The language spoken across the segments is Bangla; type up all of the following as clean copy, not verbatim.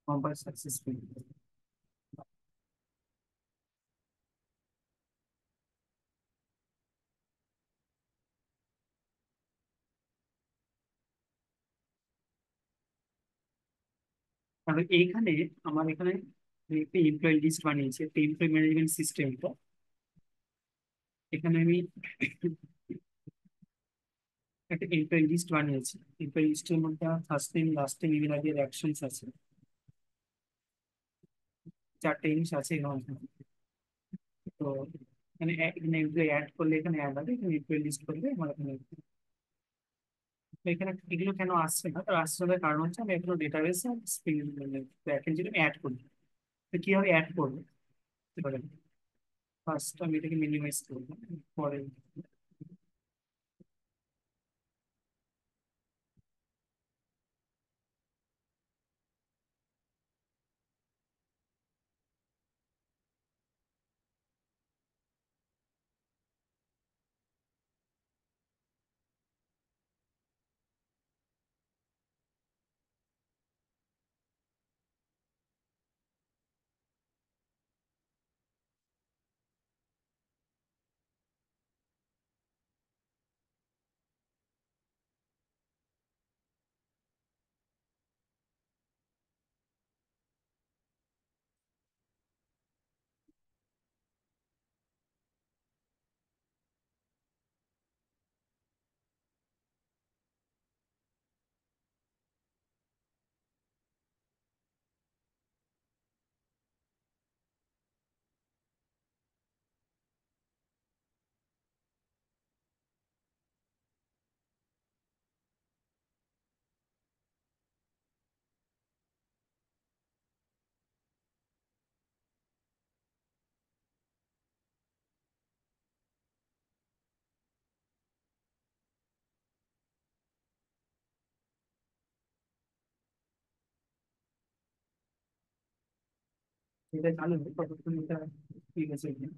Compile successful. তাহলে এইখানে আমার এখানে একটা এমপ্লয়ি লিস্ট বানিয়েছে, একটা এমপ্লয়ি ম্যানেজমেন্ট সিস্টেমটা। এখানে আমি একটা এমপ্লয়ি লিস্ট বানিয়েছি। এমপ্লয়ি লিস্টের মধ্যে first name, last name, email ID, actions আছে। চারটে জিনিস আছে এখানে। তো এখানে এখানে এমপ্লয়ি অ্যাড করলে এখানে অ্যাড হবে, এখানে এমপ্লয়ি লিস্ট করলে আমার এখানে। তো এখানে এগুলো কেন আসছে না, তার আসছে না কারণ হচ্ছে আমি এগুলো ডেটাবেসে ব্যাকএন্ড যদি অ্যাড করি। তো কিভাবে অ্যাড করবো এবারে, ফার্স্ট আমি এটাকে মিনিমাইজ করবো। পরে এটা চালু হবে ততক্ষণ এটা ঠিক আছে কিনা।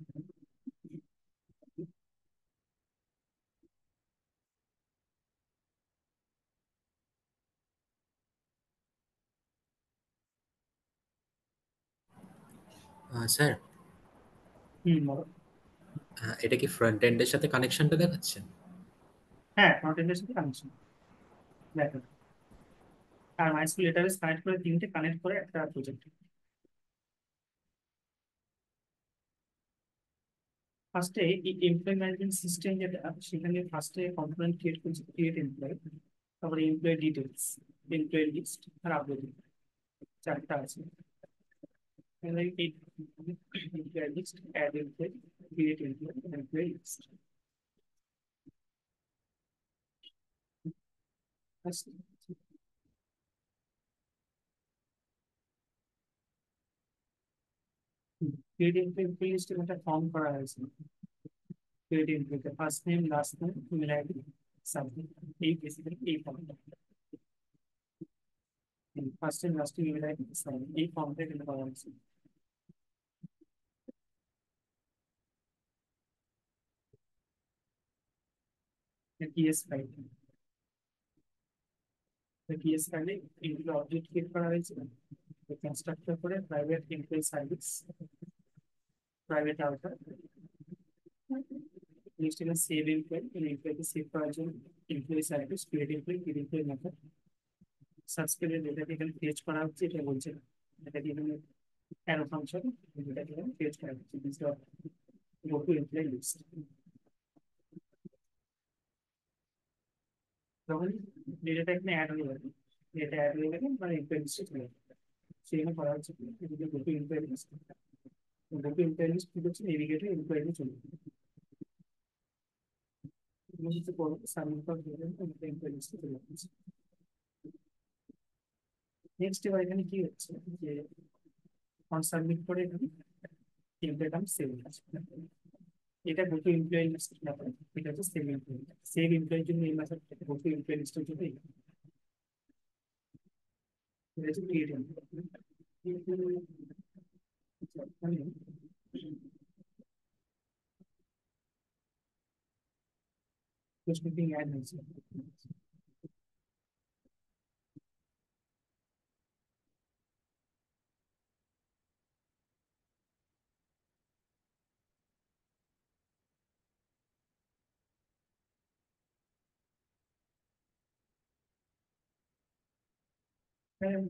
স্যার, বলো। এটা কি ফ্রন্ট এন্ডের সাথে কানেকশনটা দেখাচ্ছে? হ্যাঁ, ফ্রন্টেন্ডের সাথে কানেকশন দেখো। আর মাইস্কুল ডেটাবেস কানেক্ট করে, তিনটে কানেক্ট করে একটা প্রজেক্ট। ফার্স্টে এই এমপ্লয়ি ম্যানেজমেন্ট সিস্টেম যেটা, সেখানে ফার্স্টে কম্পোনেন্ট ক্রিয়েট করছি, ক্রিয়েট এমপ্লয়। তারপরে এমপ্লয়ি ডিটেলস, এমপ্লয়ি লিস্ট আর আপডেট, চারটা আছে। Employee list, add employee, create employee, employee list. Create employee লিস্টে একটা ফর্ম করা হয়েছে। Create employee first name, last name, email ID, subject, এই বেসিক্যালি এই ফর্মটা। First name, last name, email ID, subject, এই ফর্মটা এখানে করা হয়েছে। পিএস ফাইল, পিএস ফাইলে এইগুলো অবজেক্ট ক্রিয়েট করা হয়েছে। কনস্ট্রাক্টর করে private employee service, private outer list, এখানে সেভ এমপ্লয়ি, এমপ্লয়িকে সেভ করার জন্য employee service, create employee, create employee method. সাবস্ক্রাইবের ডেটাকে এখানে ফেচ করা হচ্ছে, এটা বলছে না। এটাকে এখানে অ্যারো ফাংশন, এটাকে এখানে ফেচ করা হচ্ছে, this dot go to employee list. তখন ডেটাটা এখানে অ্যাড হয়ে যাবে। ডেটা অ্যাড হয়ে গেলে মানে এমপ্লয়ি লিস্টে চলে যাবে। সেখানে করা হচ্ছে কি, এদিকে go to employee list, go to employee list কি করছে, নেভিগেটর এমপ্লয়ি লিস্ট চলে যাবে। তুমি কিছু করো, সাবমিট করে দেবেন, এমপ্লয়ি লিস্টে চলে যাচ্ছে। নেক্সট এবার এখানে কি হচ্ছে যে অন সাবমিট করে এখানে এমপ্লয়ি নাম সেভ আছে। এটা গো টু এমপ্লয়ি লিস্ট ব্যাপার। এটা হচ্ছে সেভ এমপ্লয়ি, সেভ এমপ্লয়ির জন্য এই মেথড, গো টু এমপ্লয়ি লিস্টের জন্য এটা হচ্ছে ক্রিয়েট এমপ্লয়ি। প্রশ্নটি অ্যাড হয়েছে।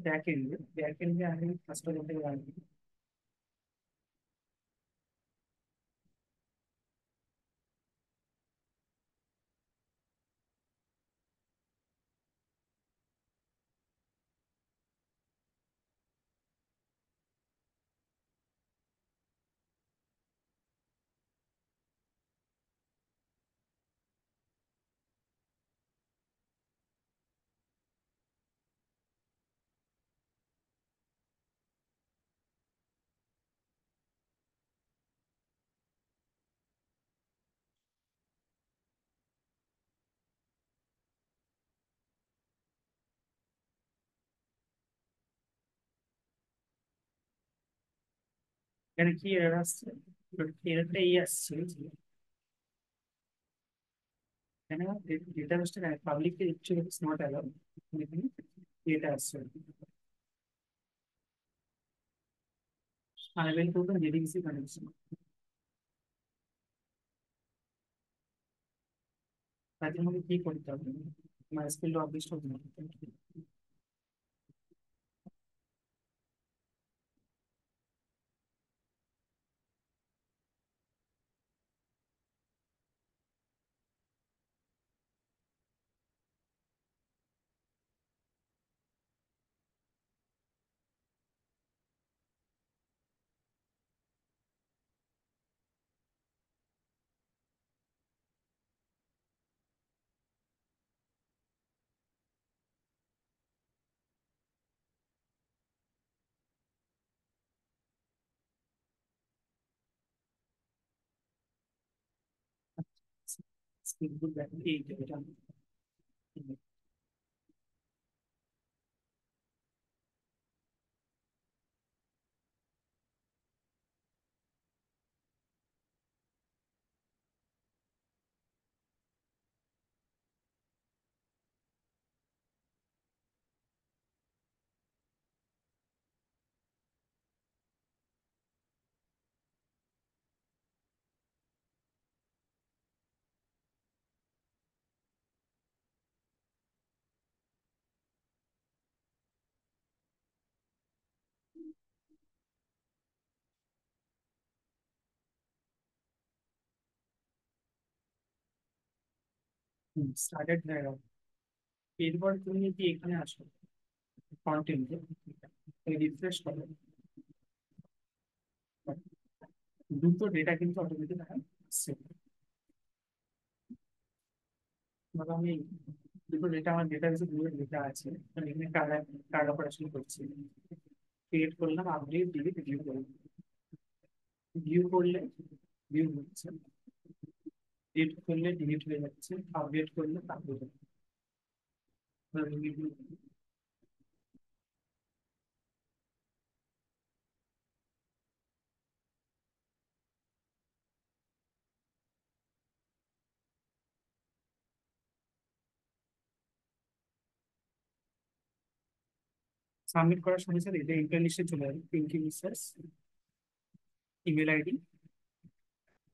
ব্যাক এন্ডে আমি কাজটা করতে পারি। এখানে কি এরর আসছে? এররটা এই আসছে যে এখানে ডেটাবেসটা publicly actually it's not allowed, এখানে এটা আসছে unable to the JDBC connection. তাদের মধ্যে কি করতে হবে? মাইস্কুল অফিস হবে না। স্কিপগুলো দেখেন এই যে এটা স্টার্টেড হয়ে গেল। এরপর তুমি যদি এখানে আসো কন্টেন্টে রিফ্রেশ করো, দুটো ডেটা কিন্তু অটোমেটিক আসছে। ধরো আমি দুটো ডেটা, আমার ডেটা বেসে দুটো ডেটা আছে, আমি এখানে কার্ড কার্ড অপারেশন করছি, ক্রিয়েট করলাম, আপডেট ডিলিট ভিউ করলাম। ভিউ করলে ভিউ হচ্ছে, ডিলিট করলে ডিলিট হয়ে যাচ্ছে, আপডেট করলে আপডেট হচ্ছে। সাবমিট করার সঙ্গে সাথে এটা ইমেল লিস্টে চলে যাবে, পিঙ্কি বিশ্বাস ইমেল আইডি।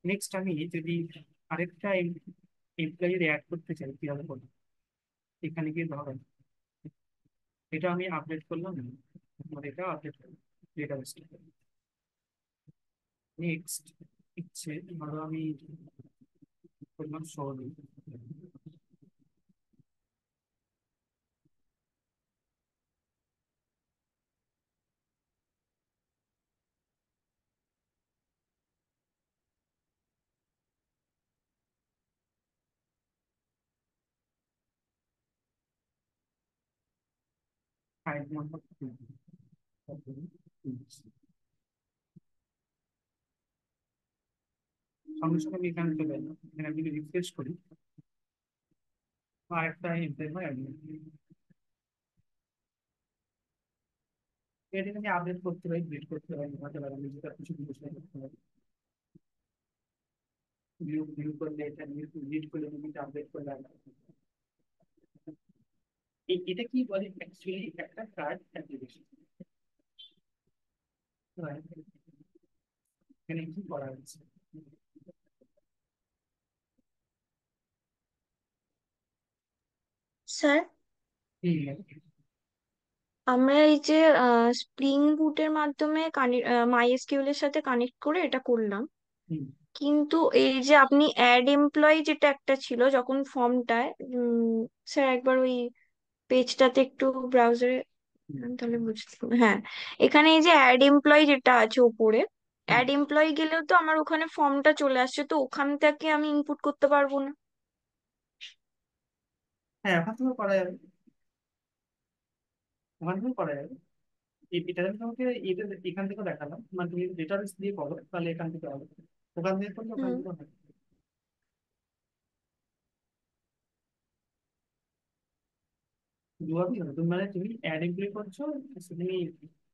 নেক্সট আমি যদি আরেকটা এমপ্লয়ি অ্যাড করতে চাই কিভাবে করবো? এখানে গিয়ে ধরেন এটা আমি আপডেট করলাম, আমার এটা আপডেট করলাম ডেটাবেসটা। নেক্সট ইচ্ছে ধরো আমি করলাম শহর, 5 নম্বর সঙ্গে সঙ্গে আমি এখানে চলে এলাম, এখানে আমি রিফ্রেশ করি, আরেকটা এমপ্লয়ি হয় আমি এটা আমি আপডেট করতে পারি, ডিলিট করতে পারি, হতে পারে আমি যেটা কিছু বিষয় করতে পারি। ভিউ ভিউ করলে এটা ডিলিট করলে তুমি আপডেট করলে এটা কি বলে অ্যাকচুয়ালি একটা কার্ড অ্যাপ্লিকেশন। এখানে কি করা হচ্ছে? স্যার, হুম, আমরা এই যে স্প্রিং বুটের মাধ্যমে মাই এসকিউএল এর সাথে কানেক্ট করে এটা করলাম। হুম কিন্তু এই যে আপনি অ্যাড এমপ্লয়ি যেটা একটা ছিল যখন ফর্মটায়, স্যার একবার ওই পেজটাতে একটু ব্রাউজারে, হুম তাহলে বুঝতে হ্যাঁ, এখানে এই যে অ্যাড এমপ্লয়ি যেটা আছে উপরে, হুম। অ্যাড এমপ্লয়ি গেলেও তো আমার ওখানে ফর্মটা চলে আসছে, তো ওখান থেকে আমি ইনপুট করতে পারবো না? হ্যাঁ, ওখান থেকে করা যাবে, ওখান থেকে করা যাবে। এটা আমি তোমাকে এটা এখান থেকে দেখালাম, মানে তুমি ডেটাবেস দিয়ে করো তাহলে এখান থেকে হবে, ওখান থেকে করলে ওখান হুম। থেকে হবে। দুভাবেই হবে, তুমি মানে তুমি অ্যাড এমপ্লয় করছো, তুমি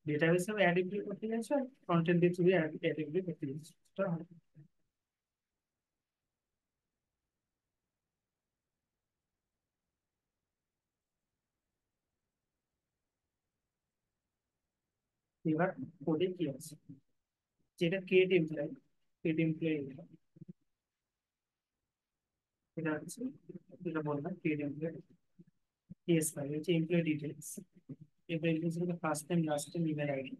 ডেটাবেসে অ্যাড এমপ্লয় করতে চাইছো, আর কন্টেন্ট দিয়ে তুমি অ্যাড এমপ্লয় করতে চাইছো, সেটা হবে। এবার কোডে কি আছে, যেটা ক্রিয়েট এমপ্লয় এটা হচ্ছে, যেটা বললাম ক্রিয়েট এমপ্লয়, কেস ফাইল হচ্ছে এমপ্লয় ডিটেলস। এমপ্লয় ডিটেলস হলো first time last time email ID,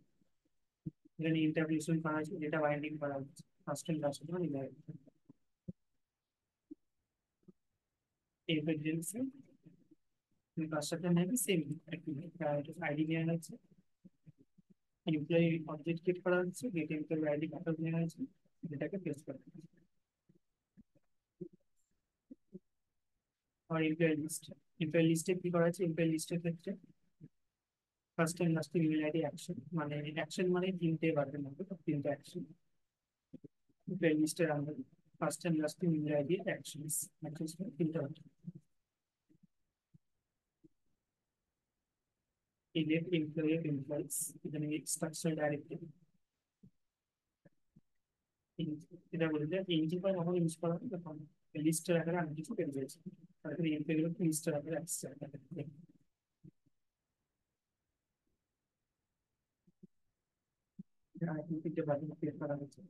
এখানে ইন্টারভিউশন করা হয়েছে, ডেটা বাইন্ডিং করা হচ্ছে, first time last time email ID. Employee details তার সাথে নেবে সেম আইডি নেওয়া হচ্ছে, এমপ্লয়ি অবজেক্ট ক্রিয়েট করা হচ্ছে, গেট এমপ্লয়ি আইডি কাটা নেওয়া হয়েছে, এটাকে পেস্ট করা হচ্ছে। আর এমপ্লয়ি লিস্টে কি করা হচ্ছে, এমপ্লয়ি লিস্টের ক্ষেত্রে first time last time email ID action, মানে অ্যাকশন মানে তিনটে বাড়বে মধ্যে তিনটে অ্যাকশন এমপ্লয়ি লিস্টের under, first time last time email ID actions, actions তিনটে হবে। এই লেট এমপ্লয়ি এমপ্লয়িজ, এখানে স্ট্রাকচার ডাইরেক্টলি এটা বলে যে ইঞ্জিন পর যখন ইউজ করা হয় তখন লিস্টের আকারে আমি কিছু পেয়ে যাচ্ছি, তারপরে এমপ্লয়ি গুলো লিস্টের আকারে আসছে। তিনটে বাকি ক্রিয়েট করা হচ্ছে।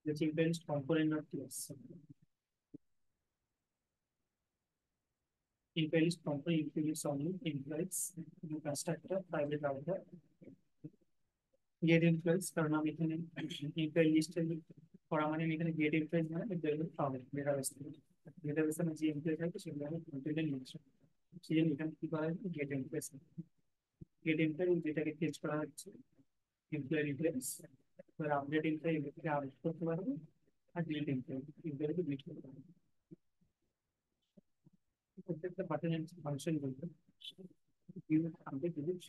The children's component of class. Employees component includes only employees, the constructor, private router, get employees, কারণ আমি এখানে এমপ্লয়ি লিস্টে করা মানে আমি এখানে গেট এমপ্লয়েজ মানে পাবো ডেটাবেস থেকে, ডেটাবেসে আমার যে এমপ্লয়ি থাকবে সেগুলো আমি কন্টেন্টে নিয়ে আসবো, সেই জন্য এখানে কি করা হচ্ছে, গেট এমপ্লয়েজ, গেট এমপ্লয়ি যেটাকে ফেচ করা হচ্ছে এমপ্লয়ি ডিটেলস, এবার আপডেট এমপ্লয়ি থেকে আপডেট করতে পারবো, আর ডিলিট এমপ্লয়ি এমপ্লয়িকে ডিলিট করতে পারবো। প্রত্যেকটা বাটনের ফাংশন বলতে আপডেট ডিলিট।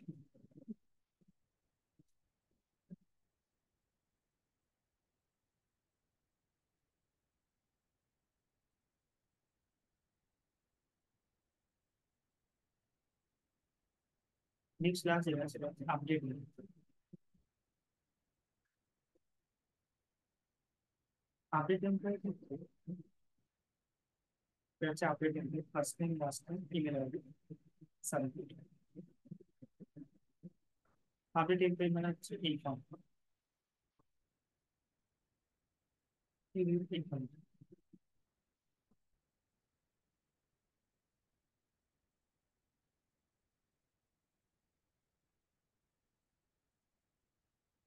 নেক্সট ক্লাস যেটা সেটা হচ্ছে আপডেট, আপডেট এমপ্লয়ি ক্ষেত্রে এটা হচ্ছে update employee first time last time email ID submit. Update employee মানে হচ্ছে এই ফর্ম, এই ফর্ম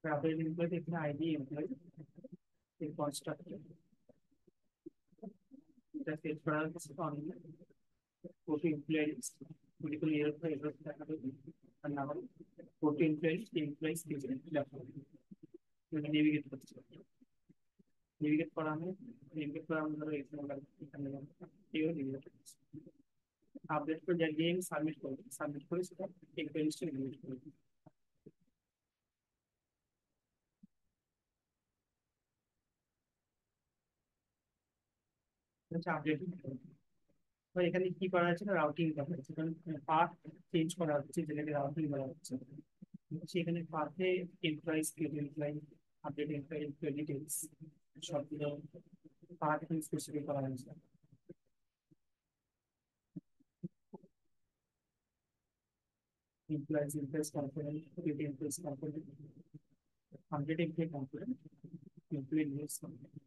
আপডেট এমপ্লয়ি এখানে আইডি এমপ্লয়ি এই কনস্ট্রাক্টর, এটা সেট করা হচ্ছে অনলাইন কোটি employee list, medical year for error দেখা দেবে, আর না হলে কোটি এমপ্লয়িজ থেকে লেখা হবে, নেভিগেট করতে হবে, নেভিগেট করা হবে, নেভিগেট করা আমরা এখানে এইভাবে নেভিগেট করছি। আপডেট করে যা গেম সাবমিট করবে, সাবমিট করে সেটা এমপ্লয়ি লিস্টে নেভিগেট করবে, হচ্ছে আপডেট। তো এখানে কি করা হচ্ছে না, রাউটিং করা হচ্ছে, কারণ পাথ চেঞ্জ করা হচ্ছে, যেটাকে রাউটিং করা হচ্ছে, সেখানে পাথে employees create employee, update employee, employee details সবগুলো পাথ এখানে স্পেসিফাই করা হয়েছে। implies implies component, it implies component, 100 implies component, implies needs component.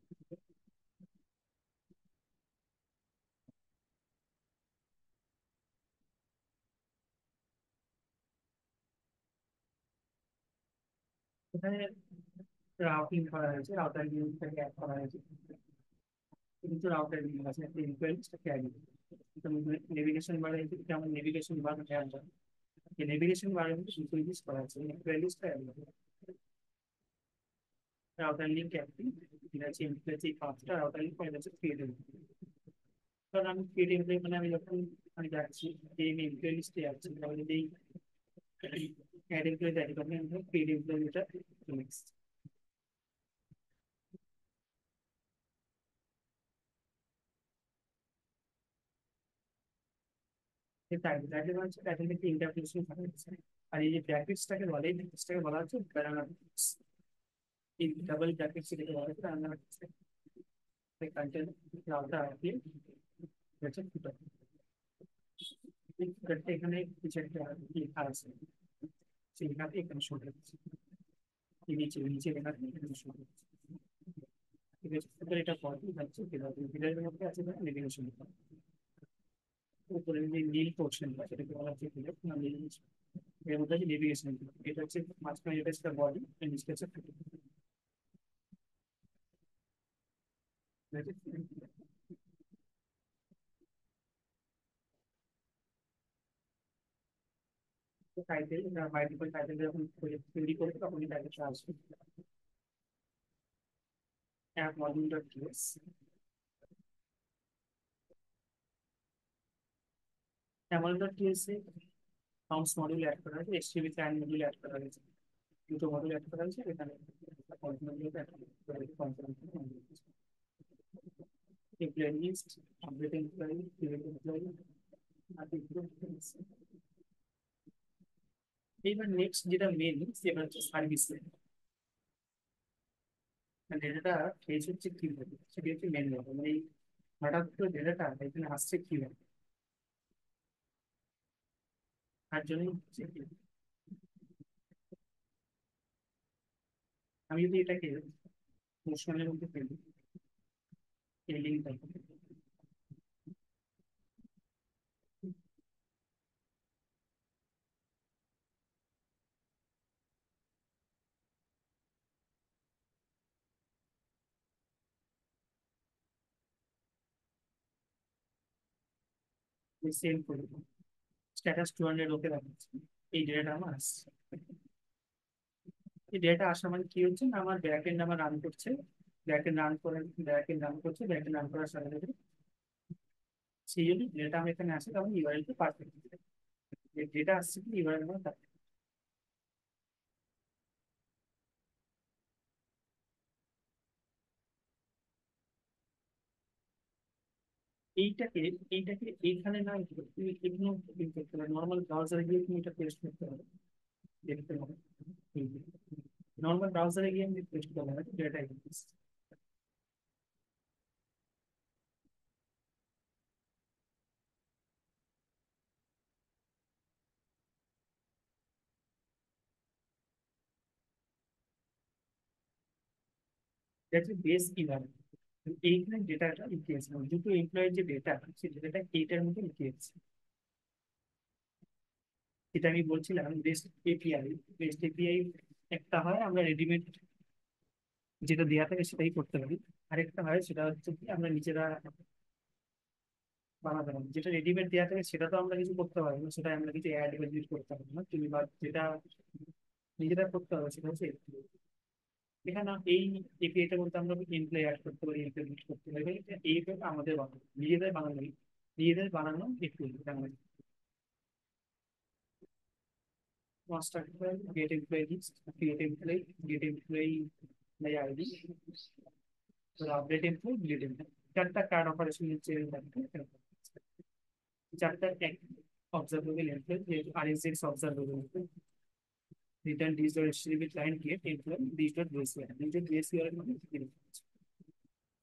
এখানে রাউটিং করা হয়েছে, রাউটার লিঙ্কটাকে অ্যাড করা হয়েছে, কিন্তু রাউটার লিঙ্ক আছে, একটা ইনফ্লুয়েন্সটা ক্যারি, নেভিগেশন বারে যেমন নেভিগেশন বার অ্যাড হয়, এই নেভিগেশন বারে কিন্তু ইনফ্লুয়েন্স করা আছে, ইনফ্লুয়েন্সটা অ্যাড হবে। রাউটার লিঙ্ক অ্যাক্টিভ, এটা হচ্ছে ইনফ্লুয়েন্স এই পাঁচটা রাউটার লিঙ্ক এটা হচ্ছে ক্রিয়েট। কারণ আমি ক্রিয়েট এমপ্লয় মানে আমি যখন আমি যাচ্ছি এই এমপ্লয় লিস্টে যাচ্ছি, তাহলে এই অ্যাড এমপ্লয় অ্যাড করলে আমি ক্রিয়েট এমপ্লয়টা চলে এসেছে। টাইটেল হচ্ছে টাইটেল থেকে ইন্টারপ্রিটেশন থাকছে, আর এই যে ব্র্যাকেটসটাকে বলে, এই ব্র্যাকেটসটাকে বলা হচ্ছে প্যারাগ্রাফস, এই ডাবল ব্র্যাকেটস এটাকে বলা হচ্ছে প্যারাগ্রাফস। কন্টেন্ট রাউটার আছে, হচ্ছে ফুটার, এই ফুটারটা এখানে কিছু একটা লেখা আছে, সেই লেখাটা এখানে শো করছে, এই নিচে নিচে লেখাটা এখানে শো করছে। ঠিক আছে, ফুটার এটা পড়তে যাচ্ছে, ফিডারের মধ্যে আছে নেভিগেশন, উপরে যে নীল পোর্শনটা সেটাকে বলা হচ্ছে ফিডার, এর মধ্যে আছে নেভিগেশন, এটা হচ্ছে মাঝখানে, এটা হচ্ছে বডি, নিচে হচ্ছে টাইটেল, মাল্টিপল টাইটেল যখন তৈরি করবে তখনই টাইটেলটা আসবে। App module dot TS, module dot TS এ ফাউন্ডস মডিউল অ্যাড করা হয়েছে, এসটিপি ক্লায়েন্ট মডিউল অ্যাড করা হয়েছে, দুটো মডিউল অ্যাড করা হয়েছে, এখানে employee list, update employee, create employee, আর এইবার নেক্সট যেটা মেন, সেটা হচ্ছে সার্ভিস। ডেটাটা ফেস হচ্ছে কিভাবে, সেটা হচ্ছে মেন ব্যাপার, মানে এই হঠাৎ করে ডেটাটা এখানে আসছে কিভাবে, তার জন্য হচ্ছে কি, আমি যদি এটাকে মোশনের মধ্যে ফেলি, এই লিঙ্কটা সেভ করে দেবো, স্ট্যাটাস 200 ওকে দেখাচ্ছে, এই ডেটাটা আমার আসছে। এই ডেটা আসা মানে কি হচ্ছে না, আমার ব্যাক এন্ড আমার রান করছে, ব্যাক এন্ড রান করে, ব্যাক এন্ড রান করছে, ব্যাক এন্ড রান করার সাথে সাথে সেই যদি ডেটা আমার এখানে আসে, তখন ইউআরএল কে পারফেক্ট ডেটা আসছে কি ইউআরএল আমার, এইটাকে এইটাকে এইখানে না, তুমি এগুলো করতে পারো, নর্মাল ব্রাউজারে গিয়ে তুমি এটা পেস্ট করতে পারো, দেখতে পারো, নর্মাল ব্রাউজারে গিয়ে আমি পেস্ট করতে পারো ডেটা। দ্যাটস বেস কিভাবে এইখানে ডেটাটা লিখিয়েছে, দুটো এমপ্লয়ের যে ডেটা, সেই ডেটাটা এইটার মধ্যে লিখিয়েছে, যেটা আমি বলছিলাম বেস্ট এপিআই। বেস্ট এপিআই একটা হয় আমরা রেডিমেড যেটা দেওয়া থাকে সেটাই করতে পারি, আরেকটা হয় সেটা হচ্ছে কি আমরা নিজেরা বানাতে পারি, যেটা রেডিমেড দেওয়া থাকে সেটা তো আমরা কিছু করতে পারবো না, সেটা আমরা কিছু অ্যাড বা ডিলিট করতে পারবো না, তুমি বা যেটা নিজেরা করতে হবে সেটা হচ্ছে API। এখানে এই এপিআইটা বলতে আমরা এমপ্লয় অ্যাড করতে পারি, এমপ্লয় ডিলিট করতে পারি, এই আমাদের বানানো, নিজেদের বানানো, নিজেদের বানানো API. Master employee, get employee list, create employee, get employee by ID, तो update employee, delete employee, चारटा कार्ड ऑपरेशन नीचे चारटा एक observable employee, RSX observable return these are HTTP client get employee, these are JSON, these are JSON মানে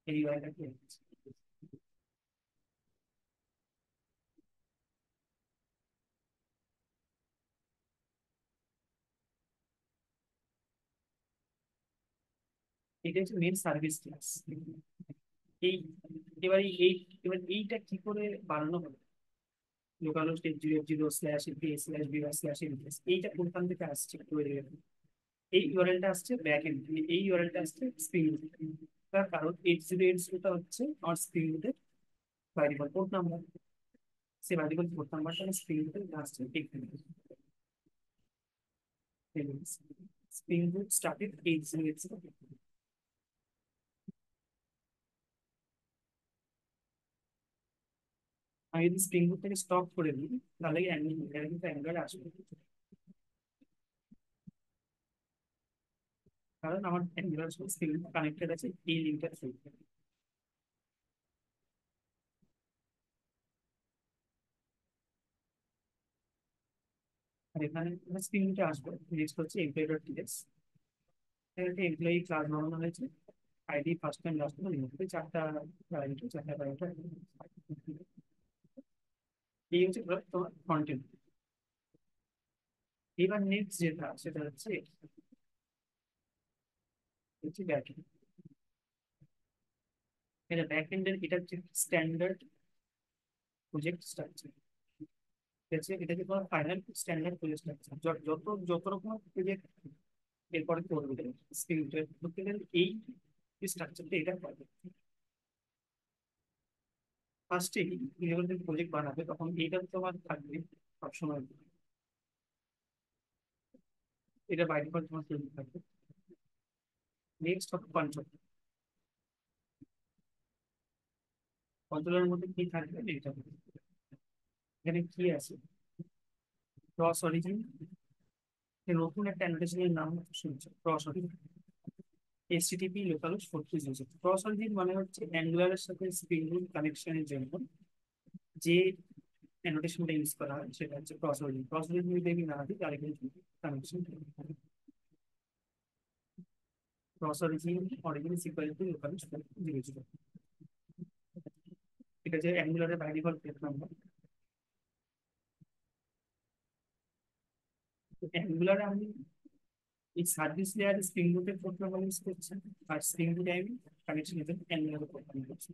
এই URL টা এটা হচ্ছে মেন সার্ভিস ক্লাস। এই এবারে এইটা কি করে বানানো হবে? লোকাল হোস্ট 8.0.0/API/viewer/index, এইটা কোনখান থেকে আসছে একটু বলে দেবেন? এই ইউআরএলটা আসছে ব্যাক এন্ড, এই ইউআরএলটা আসছে স্প্রিং রুট। তার কারণ 8.0.8.0টা হচ্ছে আমার স্প্রিং রুটের বাই ডিফল্ট পোর্ট নাম্বার। সে বাই ডিফল্ট পোর্ট নাম্বারটা স্প্রিং রুটের আসছে এখানে। Spring root started 8.0.8.0। আমি যদি স্প্রিং রুট থেকে স্টপ করে দিই তাহলে অ্যাঙ্গেল আসবে, কারণ আমার অ্যাঙ্গুলার সাথে স্প্রিং রুট কানেক্টেড আছে এই লিঙ্কটার থ্রু। আর এখানে স্প্রিং রুটে আসবে, নেক্সট হচ্ছে এমপ্লয়ি ডট টিএক্স। একটা এমপ্লয়ি ক্লাস বানানো হয়েছে, ID first time last time limit, চারটা প্যারামিটার, চারটা প্যারামিটার। এই হচ্ছে তোমার কন্টেন্ট। এবার নেক্সট যেটা সেটা হচ্ছে ব্যাক এন্ড। এটা ব্যাক এন্ডের, এটা হচ্ছে স্ট্যান্ডার্ড প্রজেক্ট স্ট্রাকচার। এটা কি তোমার ফাইনাল স্ট্যান্ডার্ড প্রজেক্ট স্ট্রাকচার। যত যত রকম প্রজেক্ট এরপরে করবে স্ক্রিপ্টের করতে গেলে এই স্ট্রাকচারটা এটা পাবে। ফার্স্টে তুমি যখন প্রজেক্ট বানাবে তখন এইটা তোমার থাকবে সবসময়, এটা বাই ডিফল্ট তোমার তৈরি থাকবে। নেক্সট হবে কন্ট্রোল। কন্ট্রোলের মধ্যে কি থাকবে এটা এখানে কি আছে? ক্রস অরিজিন, নতুন একটা অ্যানোটেশনের নাম শুনছো, cross origin. HTTP local 4300। Cross origin মানে হচ্ছে অ্যাঙ্গুলারের সাথে স্প্রিং রুট কানেকশনের জন্য যে অ্যানোটেশনটা ইউজ করা হয় সেটা হচ্ছে ক্রস অরিজিন। ক্রস অরিজিন যদি আমি না দিই তাহলে কিন্তু connection. Cross origin, origin is equal to local 4300। ঠিক আছে, অ্যাঙ্গুলারের বাই ডিফল্ট পেজ নাম্বার। অ্যাঙ্গুলারে আমি এই সার্ভিস লেয়ার স্প্রিং রুটের প্রোটোকল ইউজ করছি, আর স্প্রিং রুটে আমি কানেকশন এর অ্যাঙ্গুলার প্রোটোকল করছি।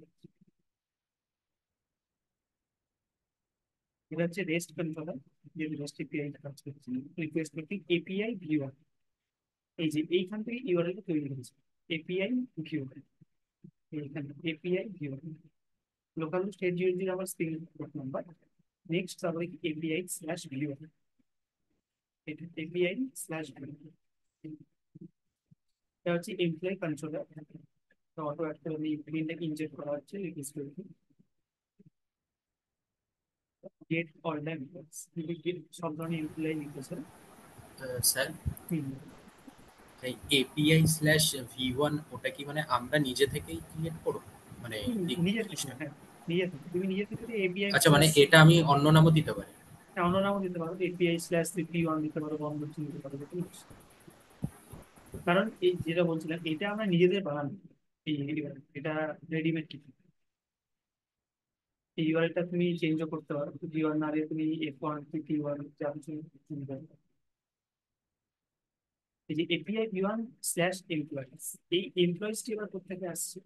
এটা হচ্ছে রেস্ট কন্ট্রোলার, যে রেস্ট এপিআই কাজ করছি, রিকোয়েস্ট করতে এপিআই ভিউয়ার। এই যে এইখান থেকে ইউআরএল তৈরি হয়েছে এপিআই ভিউয়ার। এইখানে এপিআই ভিউয়ার লোকাল স্টেট জিওএনজি আমার স্প্রিং পোর্ট নাম্বার। নেক্সট তারপরে এপিআই স্ল্যাশ ভিউয়ার, এটা এপিআই স্ল্যাশ ভিউয়ার। এটা হচ্ছে এমপ্লয়ি কন্ট্রোলার। তো অটো একটা ইভেন্টটাকে ইনজেক্ট করা হচ্ছে রিকোয়েস্ট করতে গেট অল দ্য এমপ্লয়িজ, সব ধরনের এমপ্লয়ি নিতেছে। স্যার, হুম। এই API/V1 ওটা কি মানে আমরা নিজে থেকেই ক্রিয়েট করব, মানে নিজে থেকে, হ্যাঁ, নিজে থেকে তুমি নিজে থেকে এপিআই আচ্ছা, মানে স্ল্যাশ, এটা আমি অন্য নামও দিতে পারি? অন্য নামও দিতে পারো, এপিআই স্ল্যাশ সিপি1 দিতে পারো, বন্ধ দিতে পারো, যেটা ইচ্ছে। কারণ এই যেটা বলছিলাম এটা আমরা নিজেদের বানানো, এই এটা রেডিমেড কিছু। এই ইউআরএলটা তুমি চেঞ্জও করতে পারো, জি1 না দিয়ে তুমি F1 P1 যা কিছু চিনতে পারো। এই যে এপিআই V1 স্ল্যাশ এমপ্লয়িজ, এই এমপ্লয়িজটি এবার কোথেকে আসছে?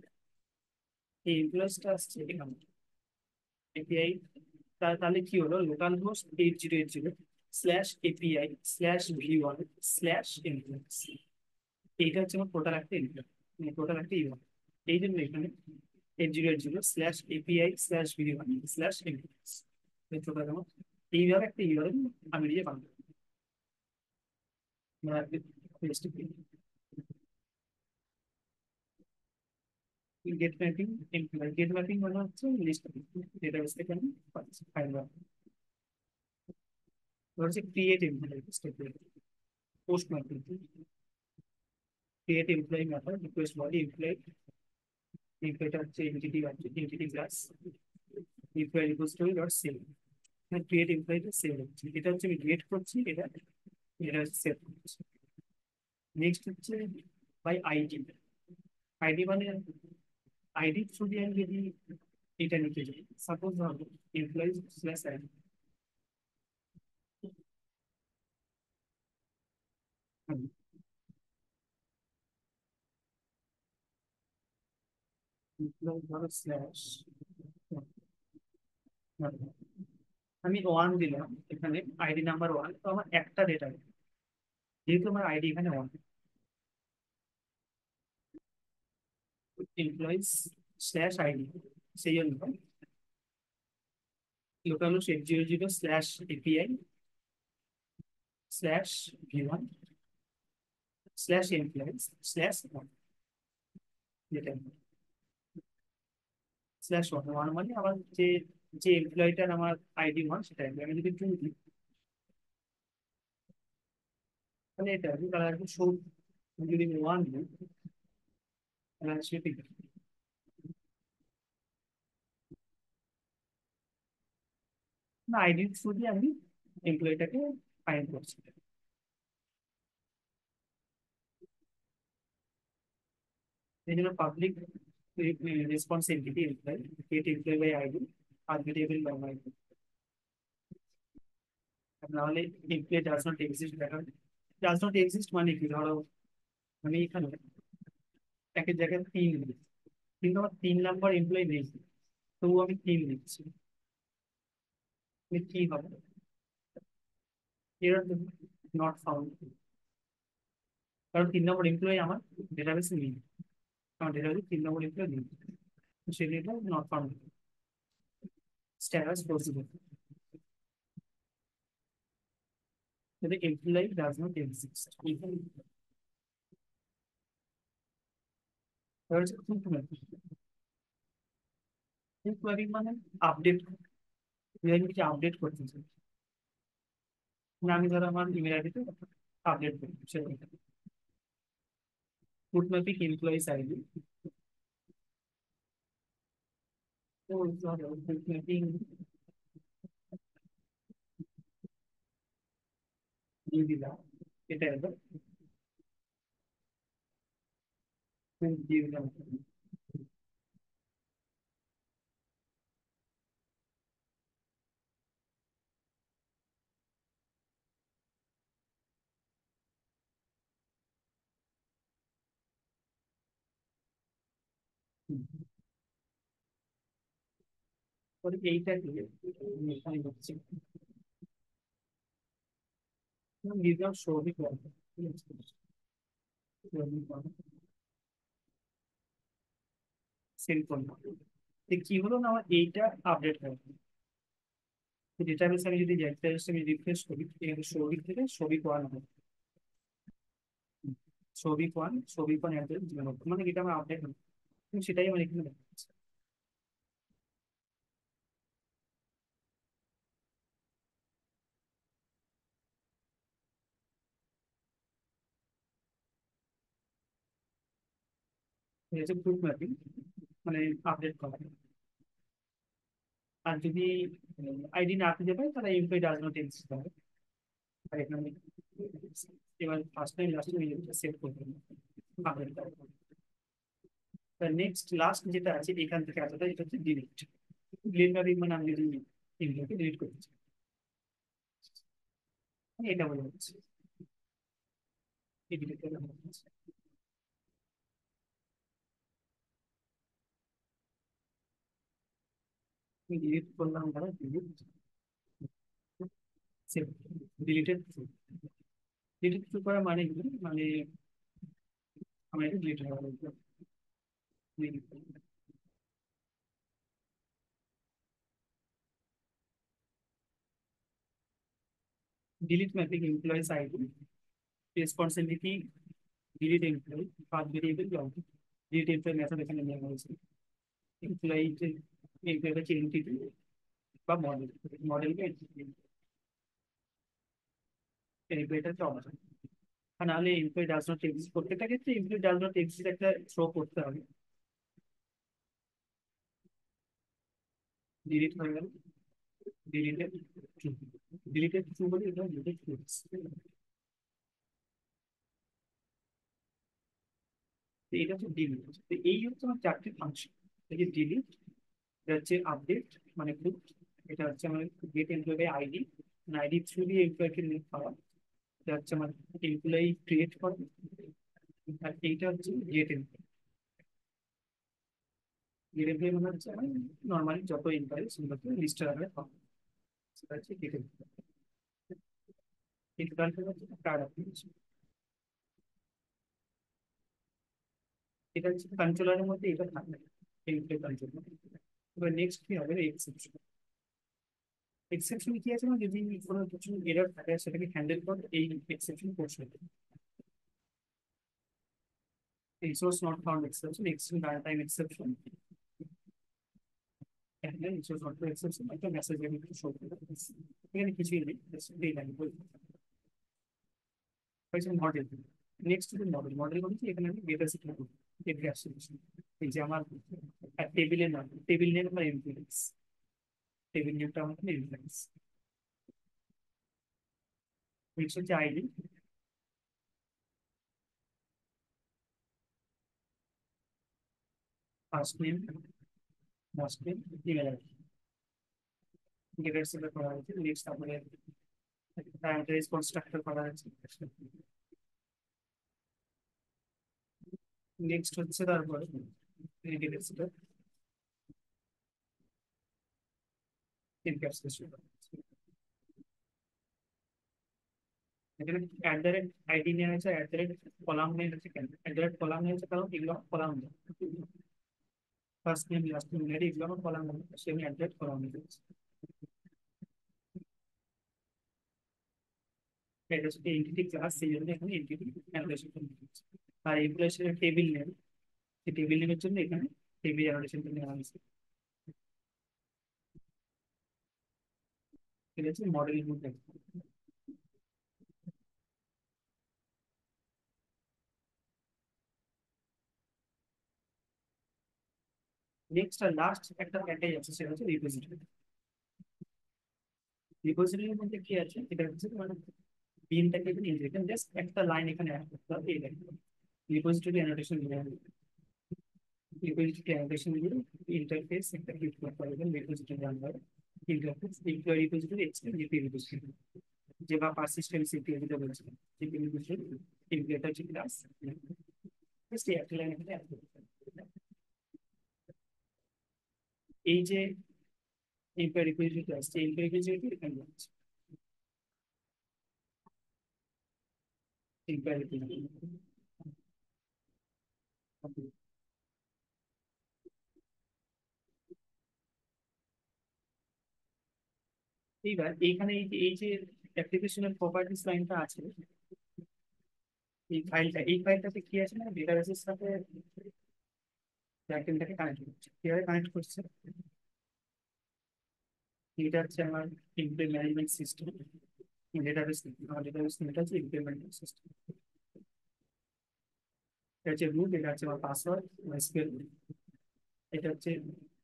এই এমপ্লয়িজটা আসছে এখান থেকে এপিআই। তাহলে কি হলো, local host 8080 slash API slash V1 slash employees. এইটা হচ্ছে আমার টোটাল একটা এমপ্লয়, মানে টোটাল একটা ইউআর। এই জন্য এখানে 8080 slash API slash V1 slash employees. Total আমার এইভাবে একটা ইউআরএল আমি নিজে বানাবো। Get mapping employ, get mapping মানে হচ্ছে লিস্ট ডেটাবেস থেকে আমি পাচ্ছি ফাইল। হচ্ছে ক্রিয়েট এমপ্লয় স্টেটে post mapping, create employee method request body employee. এমপ্লয়িটা হচ্ছে entity class employee repository dot save. Create এমপ্লয়িটা সেভ হচ্ছে, এটা হচ্ছে আমি ক্রিয়েট করছি, এটা এটা সেভ করছি। নেক্সট হচ্ছে বাই আইডি। আইডি মানে আইডি থ্রু দিয়ে আমি যদি এটা নিতে যাই, সাপোজ ধরো এমপ্লয়ি স্ল্যাশ আইডি। ধরো স্ল্যাশ, আমি 1 দিলাম এখানে, আইডি নাম্বার 1, তো আমার একটা ডেটা, যেহেতু আমার আইডি এখানে 1, এমপ্লয়িজ স্ল্যাশ আইডি, সেই জন্য local host 800 slash API slash V1 slash employees slash 1, যেটা স্ল্যাশ 1 মানে আমার যে যে এমপ্লয়িটার আমার আইডি 1, সেটা আমি যদি 2 দিই, তাহলে এটা আসবে, তাহলে আসবে সৌ, আমি যদি 1 দিই তাহলে আসবে ঠিক না, আইডি থ্রু দিয়ে আমি এমপ্লয়িটাকে ফাইন্ড করছি। এই জন্য public response entity employ, get employ by ID আর ভেরিয়েবল বাই আইডি, নাহলে এমপ্লয় ডাজ নট এক্সিস্ট দেখাবে। ডাজ নট এক্সিস্ট মানে কি, ধরো আমি এখানে একের জায়গায় 3 দিচ্ছি, কিন্তু আমার 3 নাম্বার এমপ্লয় নেই, তবু আমি 3 দিচ্ছি, কি হবে? এরর নট ফাউন্ড, কারণ 3 নম্বর এমপ্লয় আমার ডেটাবেসে নেই, আমার ডেটাবেসে 3 নম্বর এমপ্লয় নেই, তো সেটা নট ফাউন্ড স্ট্যাটাস পসিবল, যদি এমপ্লয় ডাজ নট এক্সিস্ট। মানে আপডেট, আমি কিছু আপডেট করতে চাই, মানে আমি ধরো আমার ইমেল আইডিতে আপডেট করি, সেটা ফুড ম্যাপিং এমপ্লয়িজ আইডি, তো ধরো ফুড ম্যাপিং দিয়ে দিলাম, এটা এলো দিয়ে দিলাম, পরে এইটা দিয়ে আমি এখানে হচ্ছে দিয়ে দিলাম সৌভিক ওয়ার্মা, ঠিক আছে, সৌভিক ওয়ার্মা, সেন্ড করলাম, তো কি হলো না, আমার এইটা আপডেট হয়ে গেল। ডেটাবেসে আমি যদি যাই, ডেটাবেসে আমি রিফ্রেশ করি, এখানে সৌভিক থেকে সৌভিক ওয়ান হবে, সৌভিক ওয়ান মানে এটা আমার আপডেট হলো, সেটাই আমার এখানে দেখাচ্ছে। এটা হচ্ছে গ্রুপ ম্যাপিং, মানে আপডেট করা। আর যদি আইডি না খুঁজে পাই, তাহলে এমপ্লয় ডাজ নট এক্সিস্ট হবে, আর এখানে আমি এবার first time last time save করবো, আপডেট করবো। নেক্সট লাস্ট যেটা আছে এখান থেকে আসলে, এটা হচ্ছে ডিলিট। ডিলিট ম্যাপিং মানে আমি যদি এমপ্লয়কে ডিলিট করতে চাই, এটা বলে হচ্ছে এই ডিলিট করে ডিলিট করলাম, ধরো delete save, deleted through. Delete through করা মানে কি, মানে আমার এটা ডিলিট হয়ে গেল, delete mapping employees ID responsibility, delete employee path variable log, delete employee method এখানে নেওয়া হয়েছে, এমপ্লয়ি যে এমপ্লয়ি হচ্ছে এন্টিটি বা মডেল, মডেলকে এমপ্লয়িটা হচ্ছে অবজেক্ট। আর নাহলে এমপ্লয়ি ডাজ নট এক্সিস্ট, প্রত্যেকটা ক্ষেত্রে এমপ্লয়ি ডাজ নট এক্সিস্ট একটা শো করতে হবে, ডিলিট হয়ে গেল, ডিলিটেড ট্রু, ডিলিটেড ট্রু বলে এটা ডিলিটেড ট্রু। এটা হচ্ছে ডিলিট, তো এই হচ্ছে আমার 4টি ফাংশন। এই যে ডিলিট, এটা হচ্ছে আপডেট মানে গ্রুপ, এটা হচ্ছে আমার get employ ID, ID through দিয়ে এমপ্লয়কে লিঙ্ক পাওয়া, এটা হচ্ছে আমার এমপ্লয়ি ক্রিয়েট করা, আর এইটা হচ্ছে গেট এমপ্লয়। গেট এমপ্লয়ি মানে হচ্ছে নর্মালি যত এমপ্লয়ি সেগুলোকে লিস্টের আগে পাবো, সেটা হচ্ছে গেট এমপ্লয়ি। এই টোটালটা হচ্ছে কার্ড অ্যাপ্লিকেশন। এটা হচ্ছে কন্ট্রোলারের মধ্যে এটা থাকবে, এমপ্লয়ি কন্ট্রোলার। এবার নেক্সট কি হবে, এক্সেপশন। এক্সেপশন কি আছে না, যদি কোনো কিছু এরর থাকে সেটাকে হ্যান্ডেল করে এই এক্সেপশন করছে। Resource not found exception, exception time exception, এখানে রিসোর্স নট এক্সেপশন একটা মেসেজ একটু শো করে। এখানে কিছুই নেই, এই লাইন বলতে হয়েছে মডেল। নেক্সট হচ্ছে মডেল। মডেল বলছি এখানে আমি ডেটা সেট করব, ডেটা অ্যাসোসিয়েশন। এই যে আমার টেবিলের নাম, টেবিল নেম বা এমপ্লয়িজ, টেবিল নেমটা আমার এমপ্লয়িজ। নেক্সট হচ্ছে ID, first name, last name, email ID. Getter set করা হয়েছে। নেক্সট তারপরে প্যারামিটারাইজ কনস্ট্রাক্টর করা হয়েছে। নেক্সট হচ্ছে তারপরে ডেটা সেট এনক্যাপসুলেশন। এখানে অ্যাট দ্য রেট আইডি নেওয়া হয়েছে, অ্যাট দ্য রেট কলাম নেওয়া হয়েছে। কেন অ্যাট দ্য রেট কলাম নেওয়া হয়েছে? কারণ এগুলো column, first name last name এগুলো আমার column, same at the rate column নিয়েছে। এটা হচ্ছে এন্টিটি ক্লাস, সেই জন্য এখানে এন্টিটি অ্যানোটেশন দিয়েছে। আর এগুলো হচ্ছে টেবিল নেম, সেই টেবিল নেমের জন্য এখানে টেবিল অ্যানোটেশনটা নেওয়া হয়েছে। ঠিক আছে, মডেল গুলো দেখো। নেক্সট আর লাস্ট একটা প্যাকেজ আছে, সেটা হচ্ছে রিপোজিটরি। রিপোজিটরির মধ্যে কি আছে, এটা হচ্ছে মানে বিনটাকে এখানে ইনজেক্ট, জাস্ট একটা লাইন এখানে অ্যাড করতে হবে, এই লাইন রিপোজিটরি অ্যানোটেশন দিয়ে রিপোজিটরি অ্যানোটেশন দিয়ে ইন্টারফেস একটা ক্লিক করতে হবে, রিপোজিটরি রান হয়। Interface employee repository extend GP repository, যে বা পারসিস্টেন্ট সিপিএ যেটা বলছিলাম, জিপি রিপোজিটরি ইমপ্লয়িটা হচ্ছে ক্লাস। জাস্ট এই একটা লাইন এখানে অ্যাড করতে হবে। এই যে এমপ্লয়ি রিপোজিটরি ক্লাস, এই এমপ্লয়ি রিপোজিটরি এখানে আছে, এমপ্লয়ি রিপোজিটরি। এইবার এইখানে এই যে অ্যাপ্লিকেশনের প্রপার্টিস লাইনটা আছে, এই ফাইলটাতে কি আছে না, ডেটাবেসের সাথে ব্যাকএন্ডটাকে কানেক্ট করছে। কিভাবে কানেক্ট করছে, এটা হচ্ছে আমার এমপ্লয়ি ম্যানেজমেন্ট সিস্টেম। ডেটাবেস, আমার ডেটাবেস এটা হচ্ছে এমপ্লয়ি ম্যানেজমেন্ট সিস্টেম। এটা হচ্ছে রুট, এটা হচ্ছে আমার পাসওয়ার্ড, এসকিউএল। এটা হচ্ছে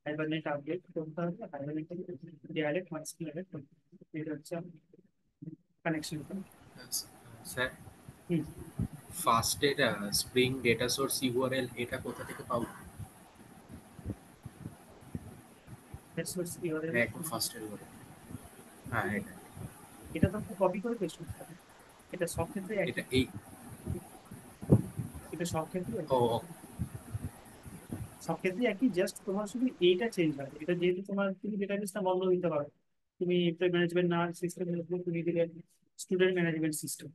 হাইবারনেট আপডেট করতে হবে, হাইবারনেট ডাইরেক্ট মাইস্কুয়েল আপডেট করতে হবে। এটা হচ্ছে কানেকশন। স্যার, হুম, ফার্স্টের স্প্রিং ডেটা সোর্স ইউআরএল এটা কোথা থেকে পাবো? That's what's your. হ্যাঁ, একদম ফার্স্টের ইউআরএল। হ্যাঁ, এটা এটা তো কপি করে পেস্ট করতে হবে। এটা সব ক্ষেত্রে একই, এটা এই এটা সব ক্ষেত্রে ও একই, ও, সব ক্ষেত্রে একই, জাস্ট তোমার শুধু এইটা চেঞ্জ হয়। এটা যেহেতু তোমার, তুমি ডেটাবেসটা বন্ধ দিতে পারো, তুমি এমপ্লয় ম্যানেজমেন্ট না সিস্টেম, তুমি দিলে স্টুডেন্ট ম্যানেজমেন্ট সিস্টেম।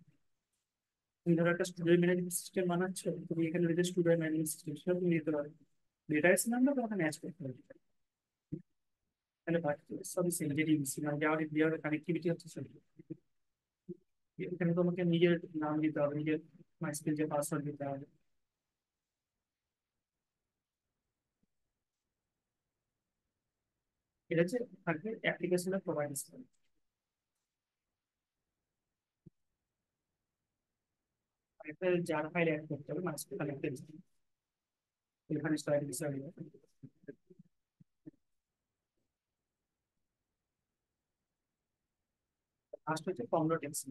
তুমি ধরো একটা স্টুডেন্ট ম্যানেজমেন্ট সিস্টেম বানাচ্ছো, তুমি এখানে দিলে স্টুডেন্ট ম্যানেজমেন্ট সিস্টেম, সেটা তুমি দিতে পারো। ডেটাবেস নামটা তোমাকে ম্যাচ করতে হবে। তাহলে বাকি সবই সেম, যেটি মানে যাওয়ার কানেক্টিভিটি হচ্ছে সেটা। এখানে তোমাকে নিজের নাম দিতে হবে, নিজের মাইস্কুল যে পাসওয়ার্ড দিতে হবে। এটা হচ্ছে থাকবে অ্যাপ্লিকেশনের প্রোভাইডার। একটা জার ফাইল অ্যাড করতে হবে মাইস্কুল কানেক্টেড, এখানে স্টাইল হিসাবে। লাস্ট হচ্ছে কম ডট এক্স।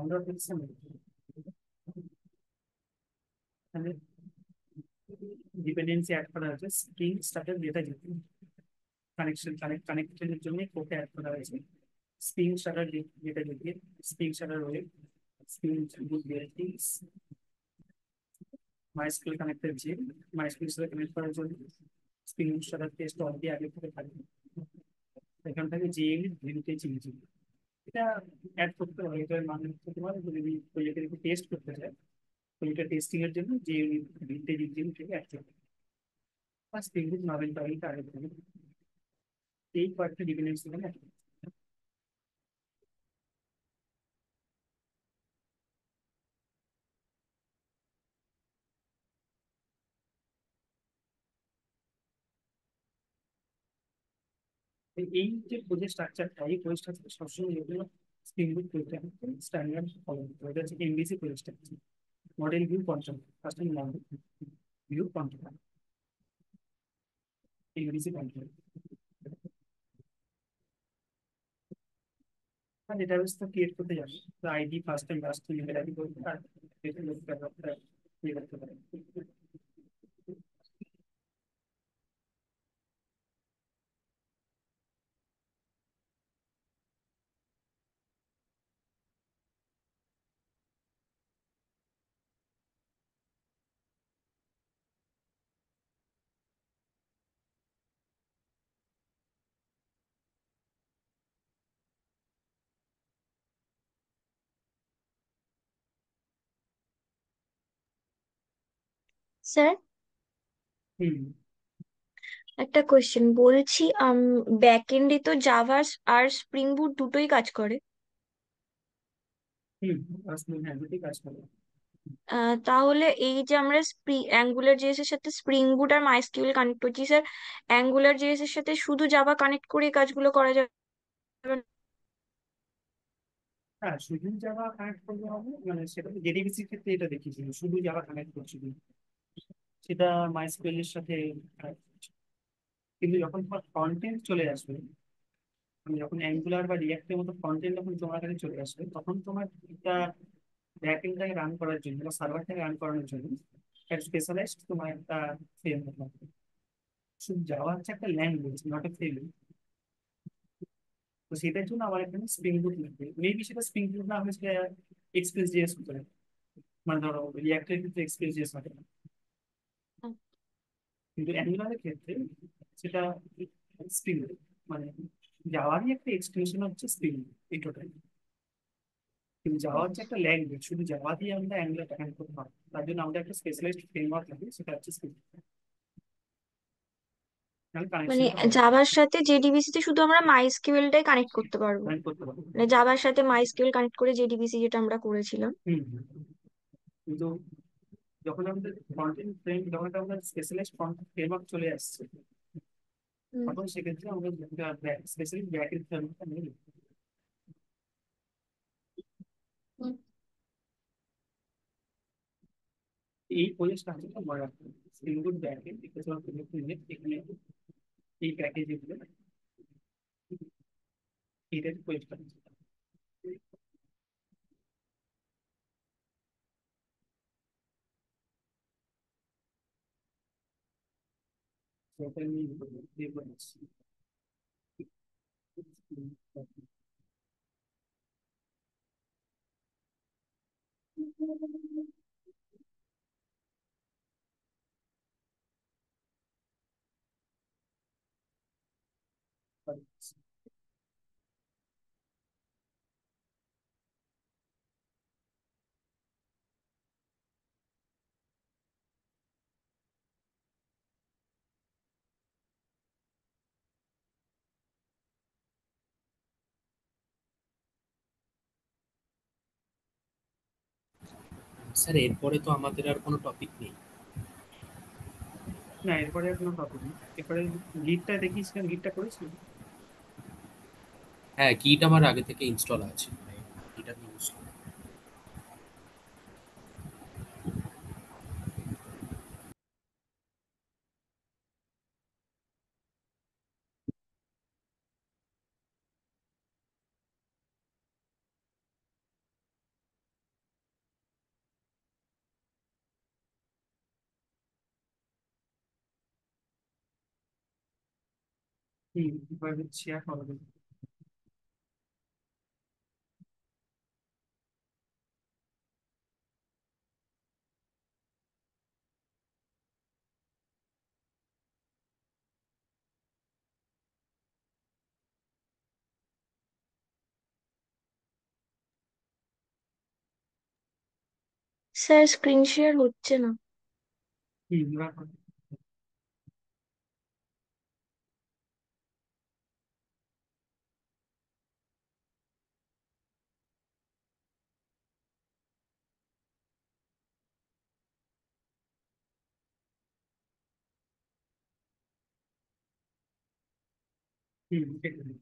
আমরা হচ্ছে মানে ডিপেন্ডেন্সি অ্যাড করা হয়েছে স্প্রিং স্টার্টার ডেটা যেতে কানেক্টের জন্য কোডটা অ্যাড করা হয়েছে স্প্রিং স্টার্টার ডেটা যেতে স্প্রিং স্টার্টার ওয়েব স্প্রিং বুট ডিরেক্টিভস মাইস্কুল কানেক্টের যে মাইস্কুল সাথে কানেক্ট করার জন্য স্প্রিং স্টার্টার টেস্ট অলরেডি আগে থেকে থাকে এখান থেকে যে ভিউতে চেঞ্জ এটা অ্যাড করতে হবে এটার মানে হচ্ছে তোমার যদি প্রজেক্টের একটু টেস্ট করতে চায় তো এটা টেস্টিং এর জন্য যে ভিউতে জিনিস থেকে অ্যাড করতে হবে বা স্প্রিং বুট নভেল টাইলটা আগে থেকে এই কয়েকটা ডিপেন্ডেন্সি এখানে add করতে হবে। এই যে প্রজেক্ট স্ট্রাকচারটা এই প্রজেক্ট স্ট্রাকচার সবসময় যেগুলো স্প্রিং বুট করতে হবে স্ট্যান্ডার্ড ফলো করতে হবে এটা হচ্ছে MVC project structure model view control first time model view control MVC control আর ডেটাবেস তো ক্রিয়েট করতে যাবে তো ID first time last time email ID করতে আর এটা লোক ব্যাপারটা ইয়ে করতে পারে স্যার, হুম একটা কোয়েশ্চেন বলছি, ব্যাক এন্ডে তো জাভা আর স্প্রিং বুট দুটোই কাজ করে। হুম আসলে হ্যাঁ দুটি কাজ করে তাহলে এই যে আমরা অ্যাঙ্গুলার জেএস এর সাথে স্প্রিং বুট আর মাইস্কিউএল কানেক্ট করছি স্যার, অ্যাঙ্গুলার জেএস এর সাথে শুধু জাভা কানেক্ট করে এই কাজগুলো করা যাবে না? হ্যাঁ শুধু জাভা কানেক্ট করলে হবে মানে সেটা তো জেডিবিসির ক্ষেত্রে এটা দেখিয়েছিল শুধু জাভা কানেক্ট করছিল সেটা মাইস্কুয়েল এর সাথে connect করছে। কিন্তু যখন তোমার কন্টেন্ট চলে আসবে মানে যখন অ্যাঙ্গুলার বা রিয়াক্টের মতো কন্টেন্ট যখন তোমার কাছে চলে আসবে তখন তোমার এটা ব্যাকএন্ডটাকে রান করার জন্য বা সার্ভারটাকে রান করানোর জন্য একটা স্পেশালাইজড তোমার একটা ফ্রেমওয়ার্ক লাগবে শুধু যাওয়া হচ্ছে একটা ল্যাঙ্গুয়েজ নট এ ফ্রেমওয়ার্ক তো সেটার জন্য আমার এখানে স্প্রিং বুট লাগবে মেবি সেটা স্প্রিং বুট না হলে সেটা এক্সপ্রেস জিএস হতে পারে মানে ধরো রিয়াক্টের ক্ষেত্রে এক্সপ্রেস জিএস হবে না কিন্তু অ্যাঙ্গুলারের ক্ষেত্রে সেটা স্প্রিং বুট মানে যাওয়ারই একটা এক্সটেনশন হচ্ছে স্প্রিং এই টোটাল কিন্তু জাভা হচ্ছে একটা ল্যাঙ্গুয়েজ শুধু জাভা দিয়ে আমরা অ্যাঙ্গুলার হ্যান্ড করতে পারবো তার জন্য আমাদের একটা স্পেশালাইজড ফ্রেমওয়ার্ক লাগে সেটা হচ্ছে স্প্রিং তাহলে মানে কানেকশনটা হবে জাভার সাথে জেডিবিসি তে শুধু আমরা মাইস্কিউএলটাই কানেক্ট করতে পারবো, কানেক্ট করতে পারবো মানে জাভার সাথে মাইস্কিউএল কানেক্ট করে জেডিবিসি যেটা আমরা করেছিলাম। হুম কিন্তু যখন আমাদের কন্টেন্ট ফ্রেম যখন আমাদের স্পেশালাইজড ফ্রেমওয়ার্ক চলে আসছে হুম। তখন সেক্ষেত্রে আমাদের স্পেশালি ব্যাকের ফ্রেমওয়ার্কটা নিয়ে নিতে হবে। হুম। এই প্রজেক্টটা আসলে মনে রাখতে হবে স্প্রিং বুট ব্যাকের এখানে এখানে এই প্যাকেজ এগুলো এইটার প্রজেক্টটা সেটা নিয়ে দিয়ে করেছি স্যার এরপরে তো আমাদের আর কোনো টপিক নেই। না এরপরে আর কোনো টপিক নেই এরপরে লিডটা দেখিয়েছিলাম লিডটা করেছিলাম হ্যাঁ, কিট আমার আগে থেকে ইনস্টল আছে, মানে এটা ইউজ করি। এবার শেয়ার করা যাবে। স্যার স্ক্রিন শেয়ার হচ্ছে না। এবার করো। ঠিক আছে।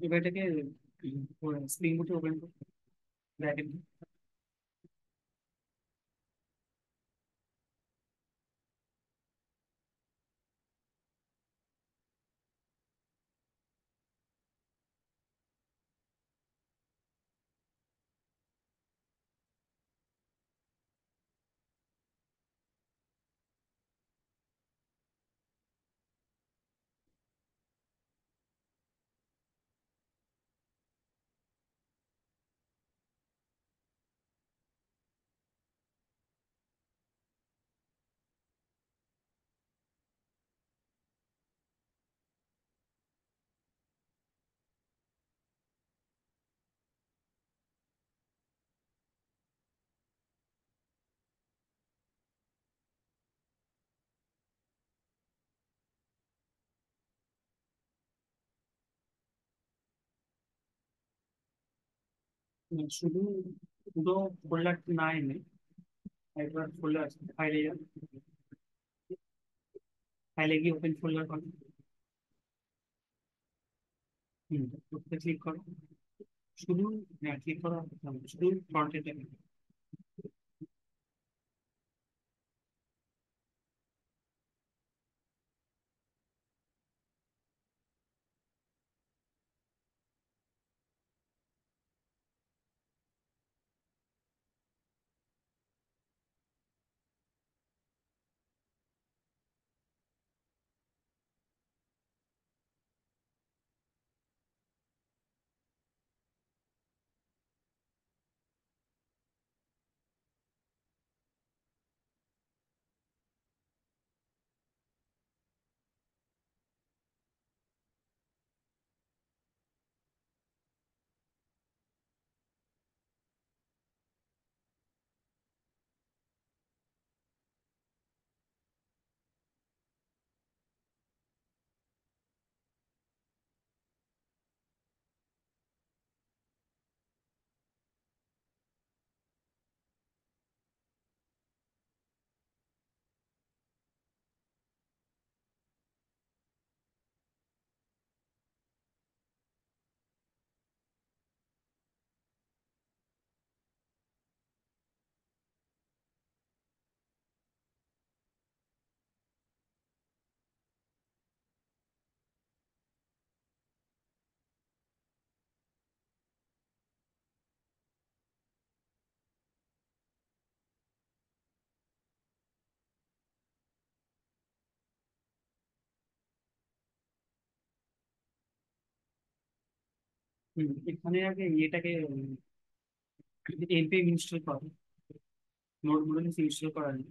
এবার এটাকে স্প্রিং বুটে ওপেন করো, ব্র্যাকেট। শুধু দুটো ফোল্ডার না এনে একবার ফোল্ডার আছে, ফাইলে যাও, ফাইলে গিয়ে ওপেন ফোল্ডার করো। ক্লিক করো শুধু। হ্যাঁ, ক্লিক করো, শুধু ফ্রন্টে। এখানে আগে এটাকে এনপিএম ইনস্টল করো। নোট মডেল ইনস্টল করা নেই।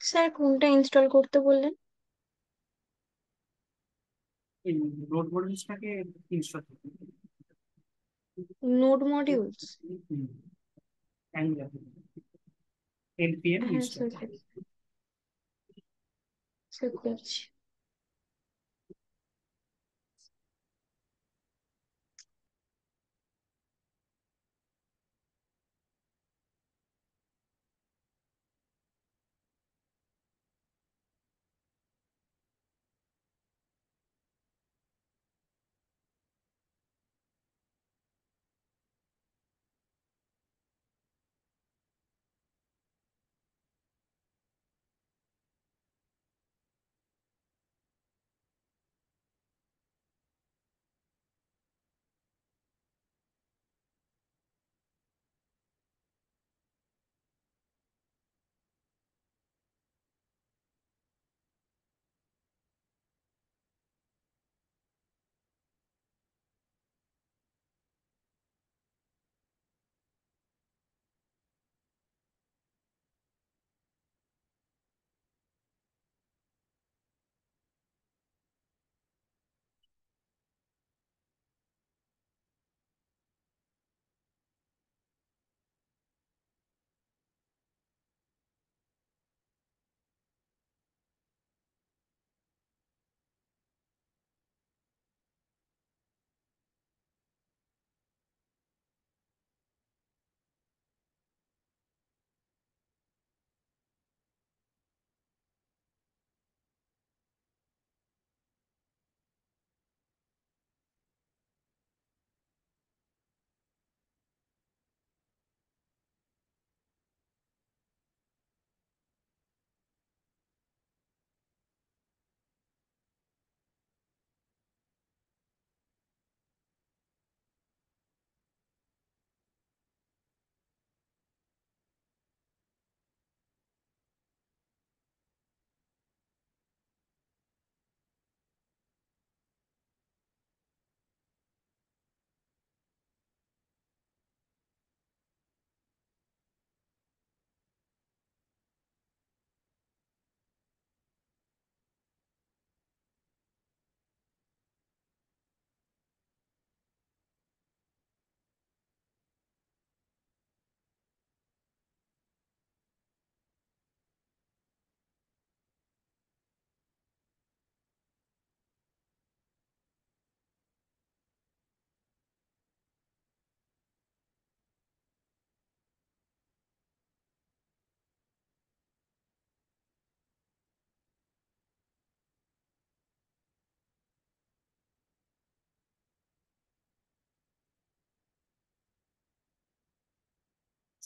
স্যার কোনটা ইনস্টল করতে বললেন? এই নোট মডেলসটাকে ইনস্টল করতে নোড মডিউলস? অ্যাঙ্গুলার এনপিএম হ্যাঁ ইনস্টল। স্যার, স্যার করছি।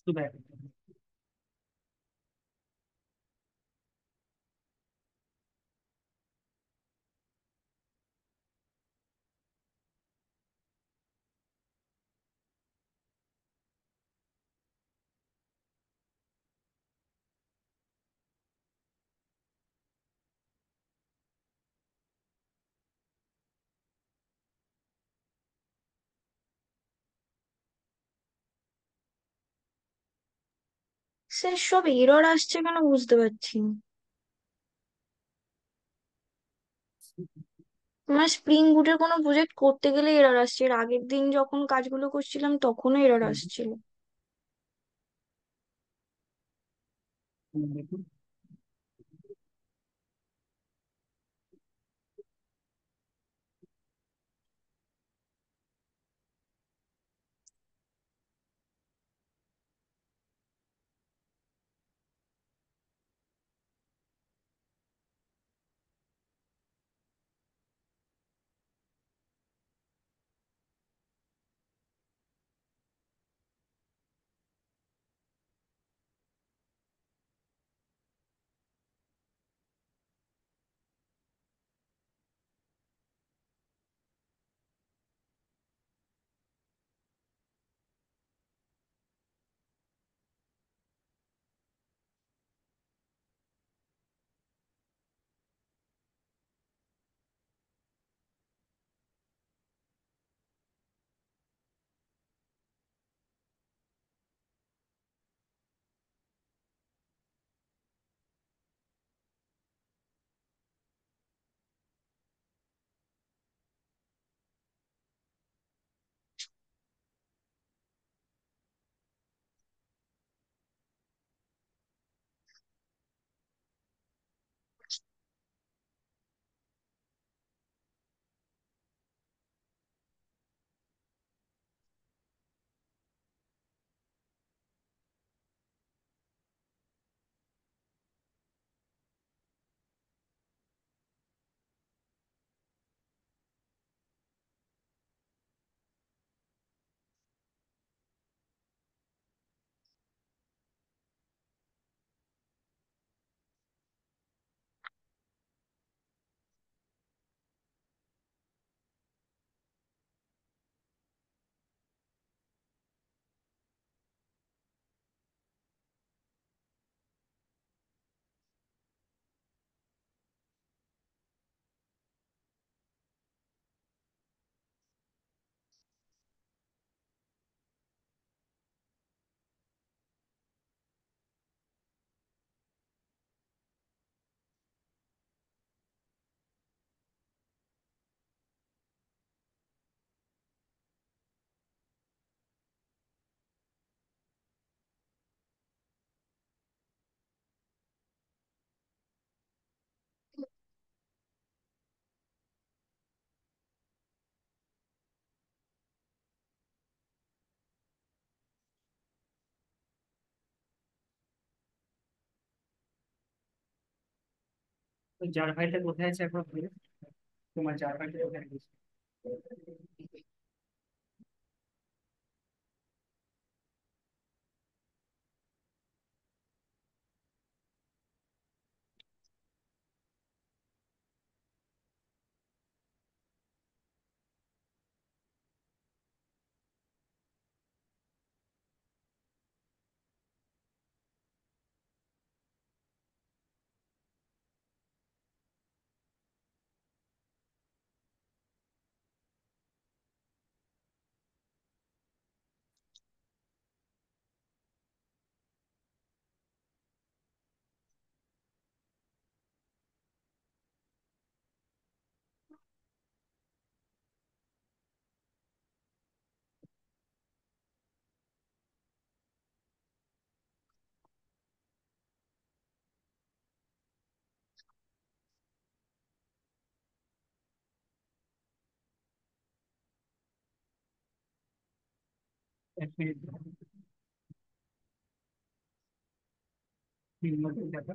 শুধু এক। স্যার সব এরর আসছে কেন বুঝতে পারছি না। আমার স্প্রিং বুটের কোনো প্রজেক্ট করতে গেলে এরর আসছে, এর আগের দিন যখন কাজগুলো করছিলাম তখনও এরর আসছিল। দেখুন। ওই যার ভাইটা কোথায় আছে একবার বলে। তোমার যার ভাইটা কোথায় গেছে? এক মিনিট। দেখা।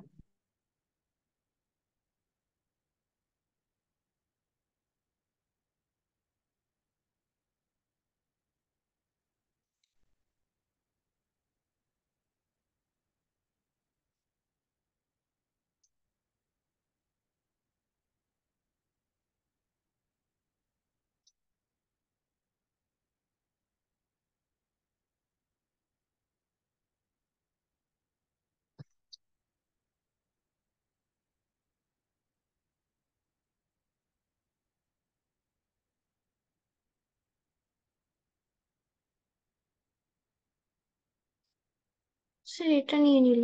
স্যার এটা নিয়ে নিল।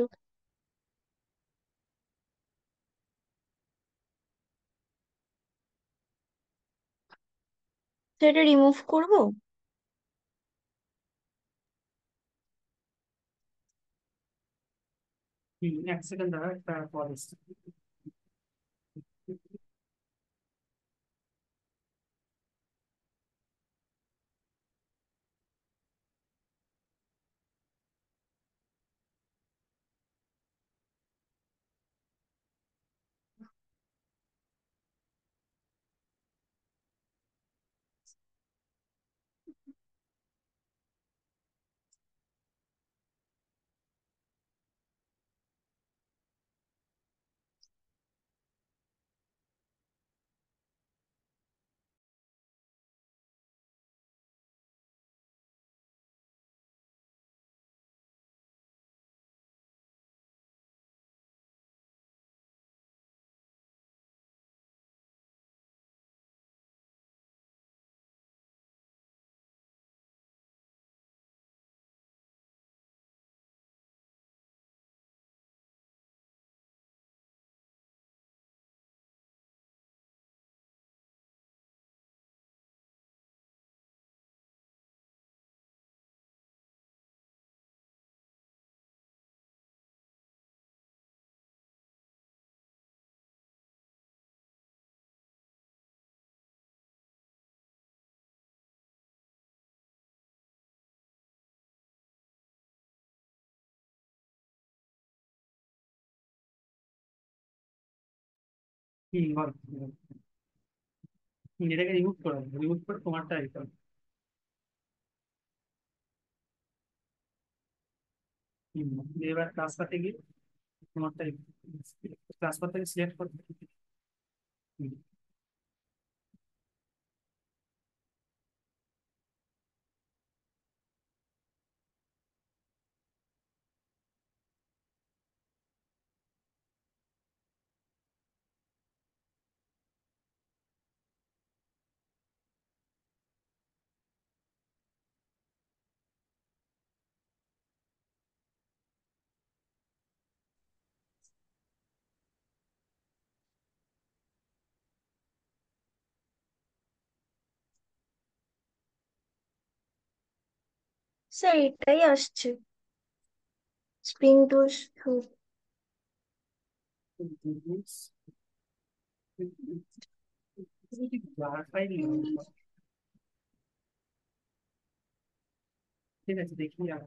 স্যার এটা রিমুভ করবো? এক সেকেন্ড দাঁড়া, একটা কল এসছে। বল। এটাকে রিমুভ করো, রিমুভ করে তোমারটা দিতে হবে। দিয়ে এবার ক্লাস পাতে গিয়ে তোমারটা ক্লাস পাত থেকে সিলেক্ট করতে। হুম, স্যার এটাই আসছে, স্প্রিং টু। ফাইল ঠিক আছে, দেখি আর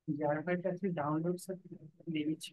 যার ফাইলটা আছে ডাউনলোড দিয়ে দিচ্ছি।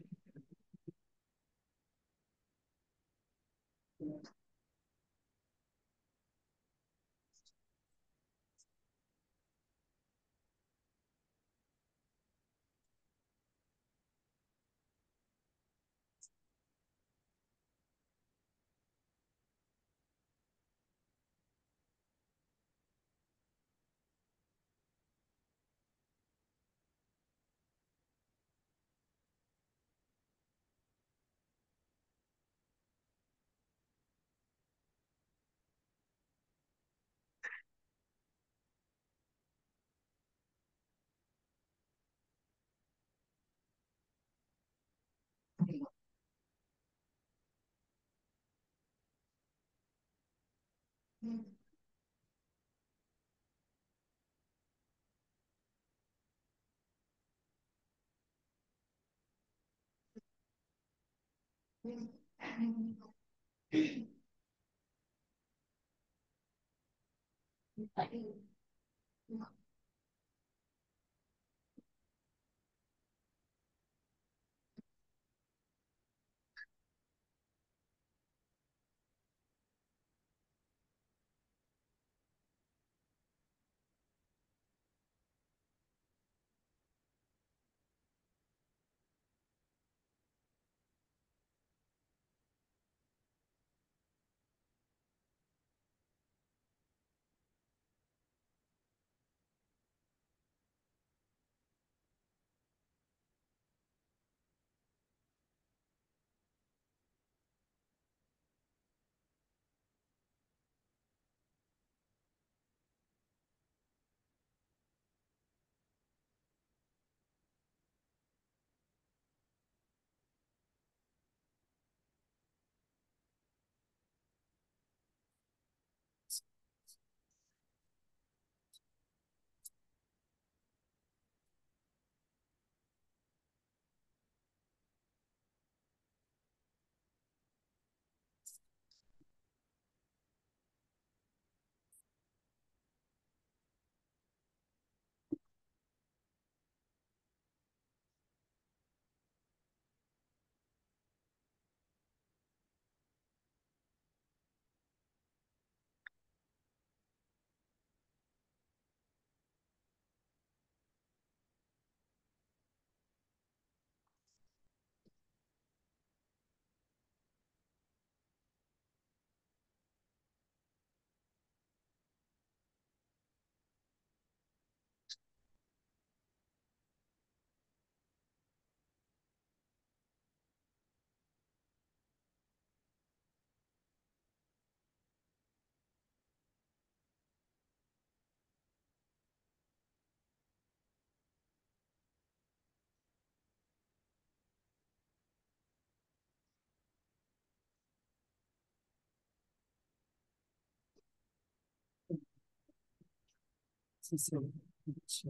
সিসেল, আচ্ছা,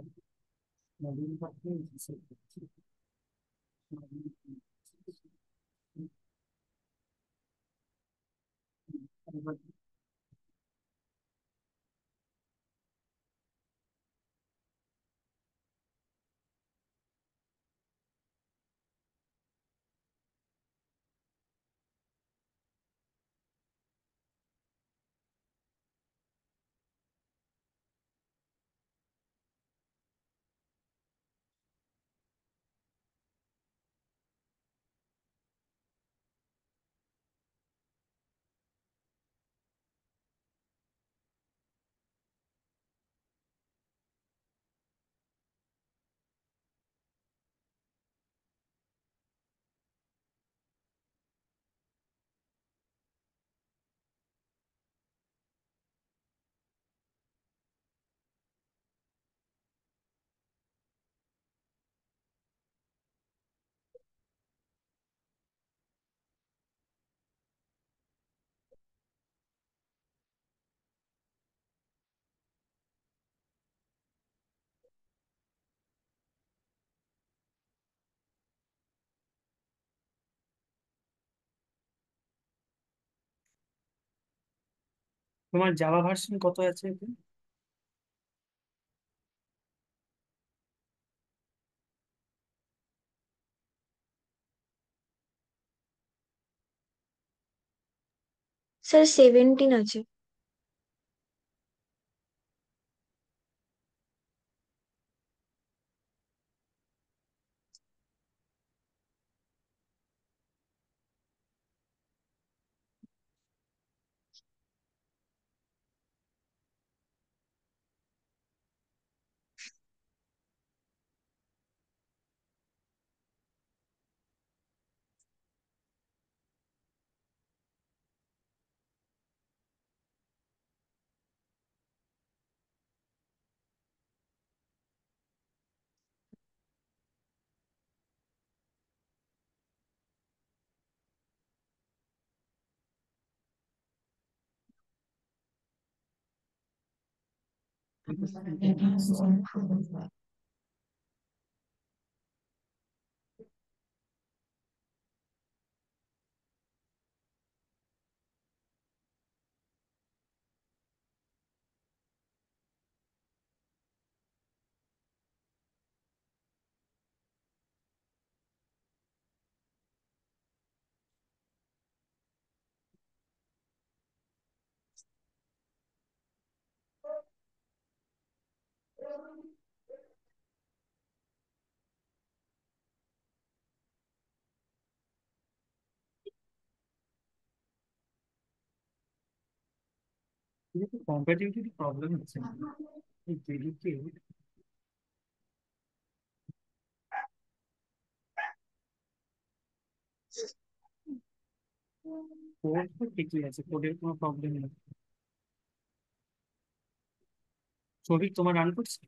নবীন পাত্র, সিসেল, তোমার জাভা ভার্সন কত আছে এখন? স্যার 17 আছে। কিন্তু কম্পাটিবিলিটি প্রবলেম হচ্ছে না এই দেরিতে। কোড তো ঠিকই আছে, কোডের কোনো প্রবলেম নেই। ছবি তোমার রান করছে?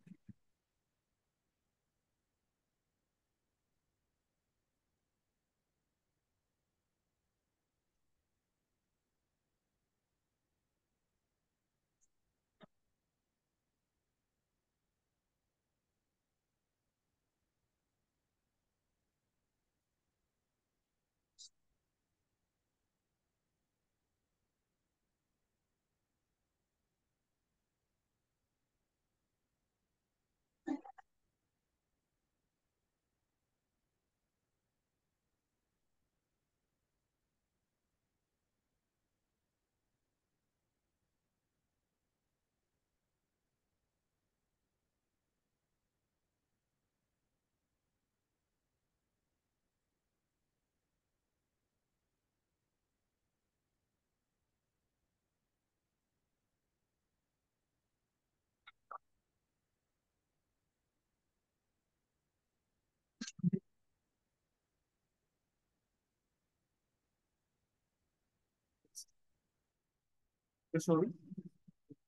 তো ছবি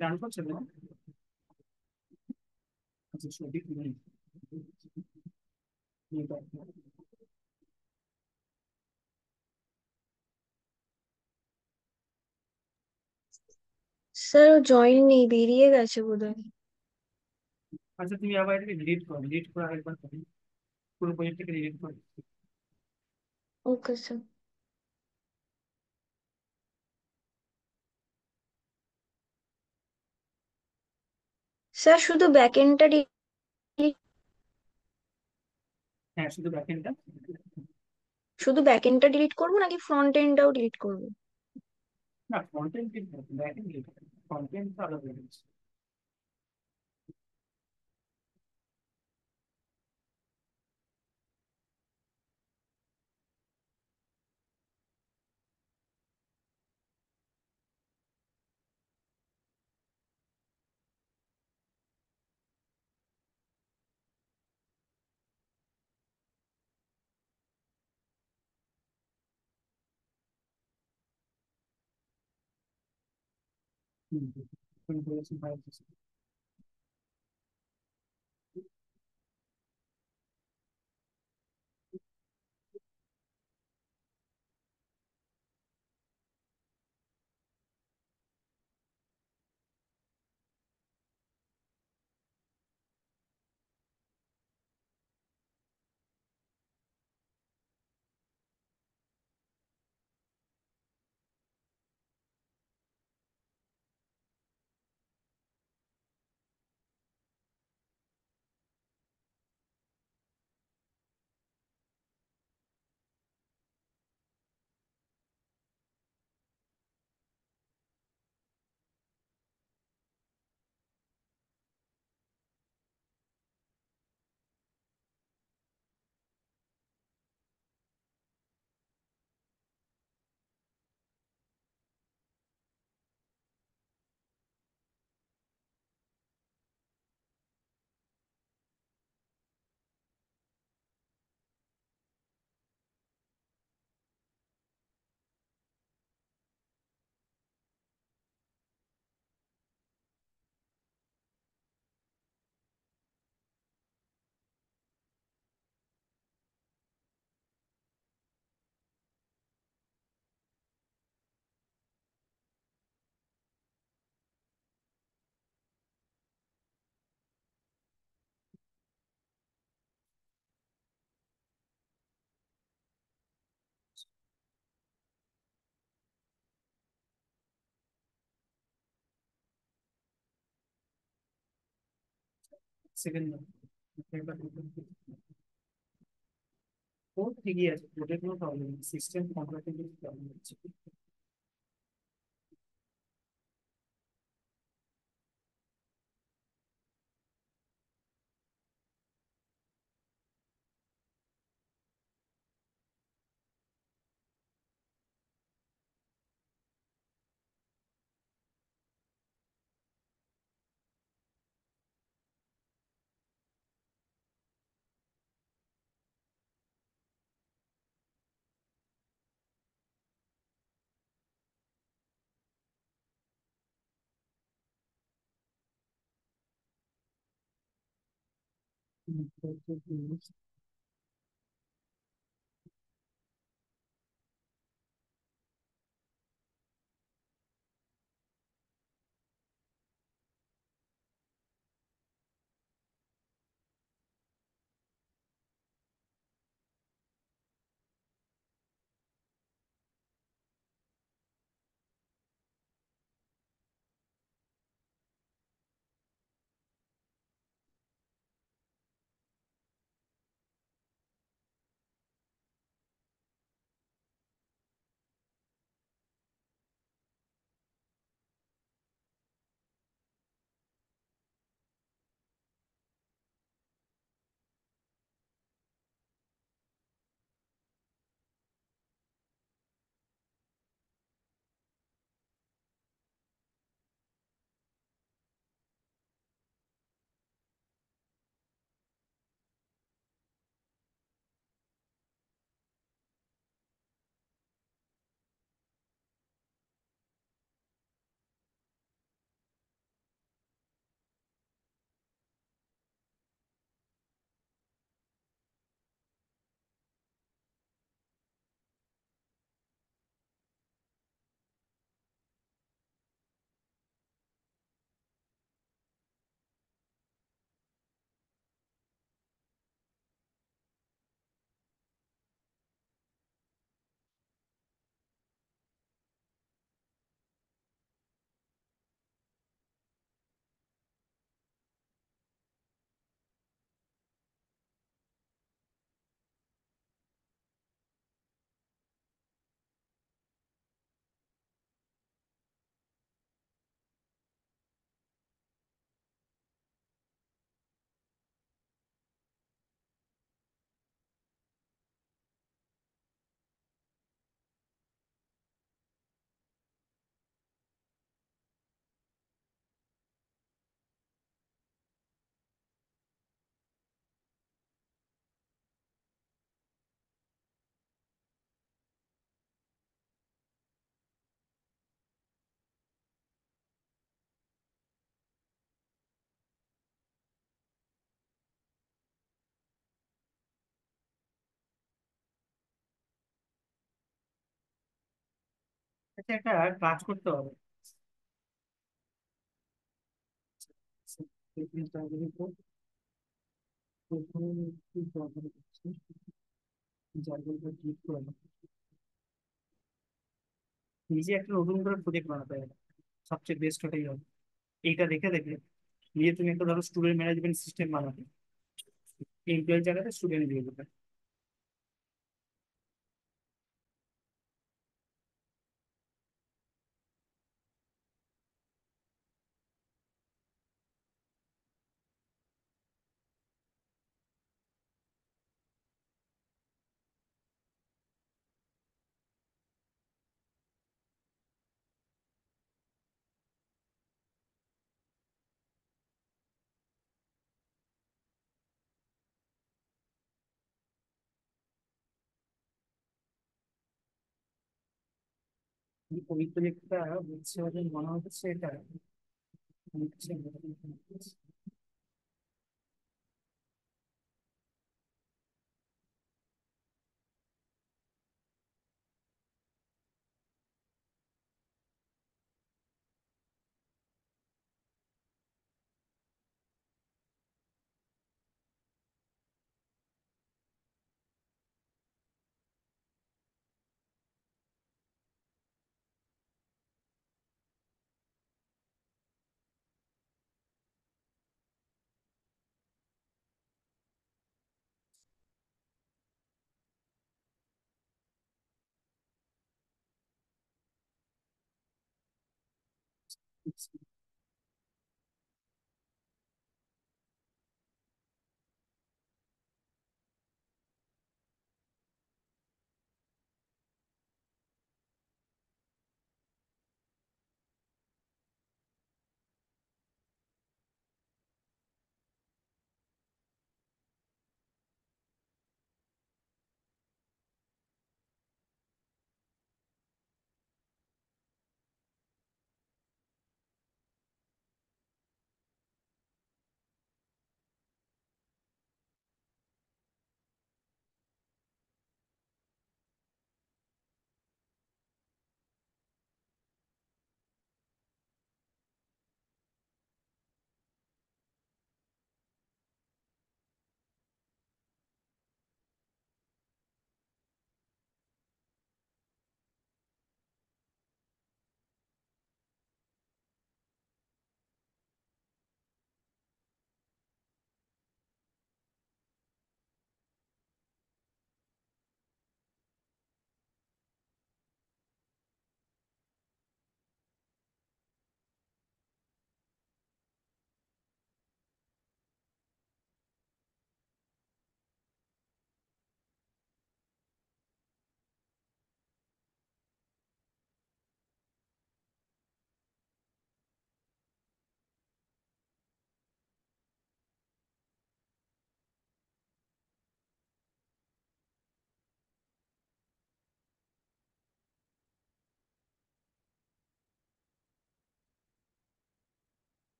রান করছে না? আচ্ছা, ছবি নেই। স্যার ও জয়েন নেই, বেরিয়ে গেছে বোধহয়। আচ্ছা তুমি আবার এটাকে ডিলিট করো, ডিলিট করে আরেকবার করো, পুরো প্রজেক্টটাকে ডিলিট করো। Okay sir. স্যার শুধু ব্যাকএন্ডটা হ্যাঁ শুধু ব্যাকএন্ডটা। শুধু ব্যাকএন্ডটা ডিলিট করবো নাকি ফ্রন্ট এন্ডটাও ডিলিট করবো? না ফ্রন্ট এন্ড ডিলিট করো, ব্যাকএন্ড ডিলিট করো, ফ্রন্ট এন্ড তো আলাদা জিনিস। হুম, তুমি বলেছো ভাই। সেকেন্ড, কোড ঠিকই আছে, কোডের কোনো প্রবলেম নেই, সিস্টেম কম্পাটিবিলিটি প্রবলেম হচ্ছে। আচ্ছা, একটা কাজ করতে হবে। প্রথমে একটু ব্যবহার করছি, জায়গাটা ক্লিক করে নাও। নিজে একটা নতুন করে প্রজেক্ট বানাতে হবে, সবচেয়ে বেস্ট ওটাই হবে। এইটা দেখে দেখে নিজে তুমি একটা ধরো স্টুডেন্ট ম্যানেজমেন্ট সিস্টেম বানাবে, এমপ্লয়ের জায়গাতে স্টুডেন্ট দিয়ে দেবে। ওই প্রজেক্টটা হচ্ছে ওদের মনে হচ্ছে এটা হচ্ছে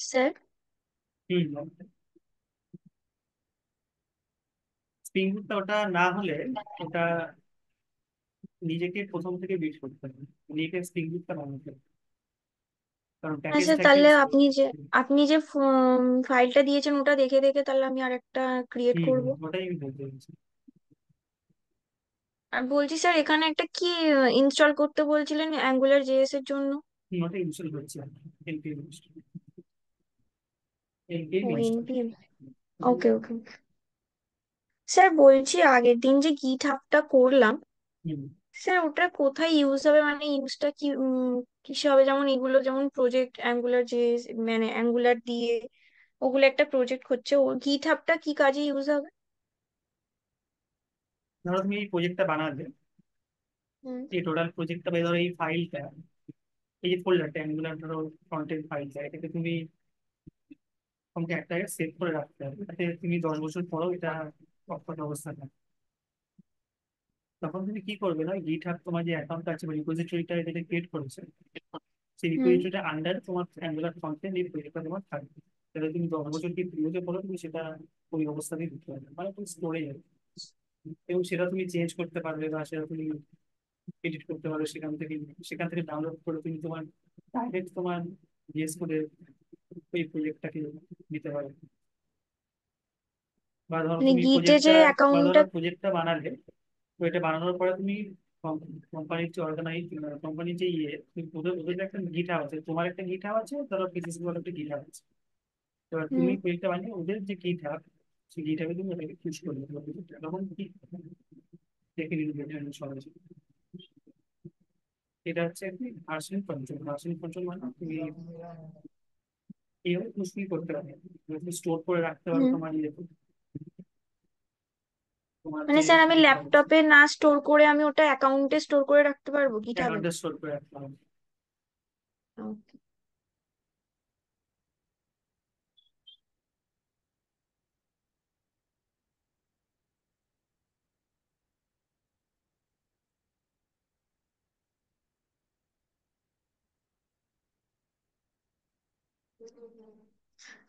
স্যার, হুম। স্প্রিং বুটটা ওটা না হলে ওটা নিজেকে প্রথম থেকে বিল্ড করতে হবে, নিজেকে স্প্রিং বুটটা বানাতে হবে, কারণ আচ্ছা প্যাকেজটাকে। তাহলে আপনি যে ফাইলটা দিয়েছেন ওটা দেখে দেখে তাহলে আমি আর একটা ক্রিয়েট হুম করব। হুম, ওটাই আমি বলতে চাইছি। আর বলছি স্যার, এখানে একটা কি ইনস্টল করতে বলছিলেন অ্যাঙ্গুলার জেএস এর জন্য? ওটাই ইনস্টল করছি আমি। এলপিএম ইনস্টল, এলপিএম ও, ইনস্টল। এনপিএম। ওকে ওকে। স্যার বলছি, আগের দিন যে গিট হাবটা করলাম, হুম। স্যার ওটা কোথায় ইউজ হবে, মানে ইউজটা কি কিসে হবে? যেমন এগুলো যেমন প্রজেক্ট অ্যাঙ্গুলার যে, মানে অ্যাঙ্গুলার দিয়ে ওগুলো একটা প্রজেক্ট হচ্ছে, ও গিট হাবটা কি কাজে ইউজ হবে? ধরো তুমি এই প্রজেক্টটা বানালে, হুম। এই টোটাল প্রজেক্টটা বা ধরো এই ফাইলটা, এই যে ফোল্ডারটা অ্যাঙ্গুলার ধরো ফ্রন্টের ফাইলটা, এটাকে তুমি তোমাকে একটা জায়গায় সেভ করে রাখতে হবে, যাতে তুমি 10 বছর পরেও এটা অক্ষত অবস্থা থাকে। তখন তুমি কি করবে না, গিট হাব তোমার যে অ্যাকাউন্ট আছে বা রিপোজিটরিটা যেটা ক্রিয়েট করেছে, সেই হুম। রিপোজিটরিটা আন্ডার তোমার অ্যাঙ্গুলার ফ্রন্টের এই প্রজেক্টটা তোমার থাকবে। তাহলে তুমি 10 বছর কি 20 বছর পরেও তুমি সেটা ওই অবস্থাতেই দিতে পারবে, মানে তুমি স্টোরে যাবে। এবং সেটা তুমি চেঞ্জ করতে পারবে বা সেটা তুমি এডিট করতে পারবে সেখান থেকে ডাউনলোড করে তুমি তোমার ডাইরেক্ট তোমার জিএস করে ওই প্রজেক্টটাকে দিতে পারবে। বা ধরো মানে তুমি গিটে প্রজেক্টটা যে বা অ্যাকাউন্টটা। ধরো প্রজেক্টটা বানালে, তো এটা বানানোর পরে তুমি কোম্পানির যে কোম্পানির যে ওদের ওদের একটা গিটহাব আছে, তোমার একটা গিটহাব আছে, ধরো পিসিসি বলে একটা গিটহাব আছে। এবার হুম। তুমি প্রজেক্টটা বানিয়ে ওদের যে গিটহাব, সেই গিটহাবে তুমি ওটাকে চুজ করবে তখন কি দেখে নিবে সবাই। এটা হচ্ছে একটি ভার্সন কন্ট্রোল। ভার্সন কন্ট্রোল মানে তুমি এইভাবে পুশ করতে পারবে, তুমি স্টোর করে রাখতে পারো হুম। তোমার ইয়েতে, তোমার মানে যে স্যার আমি গিটহাব আছে ল্যাপটপে না স্টোর করে আমি ওটা অ্যাকাউন্টে স্টোর করে রাখতে পারবো গিটহাবে? অ্যাকাউন্টে স্টোর করে রাখতে পারবে।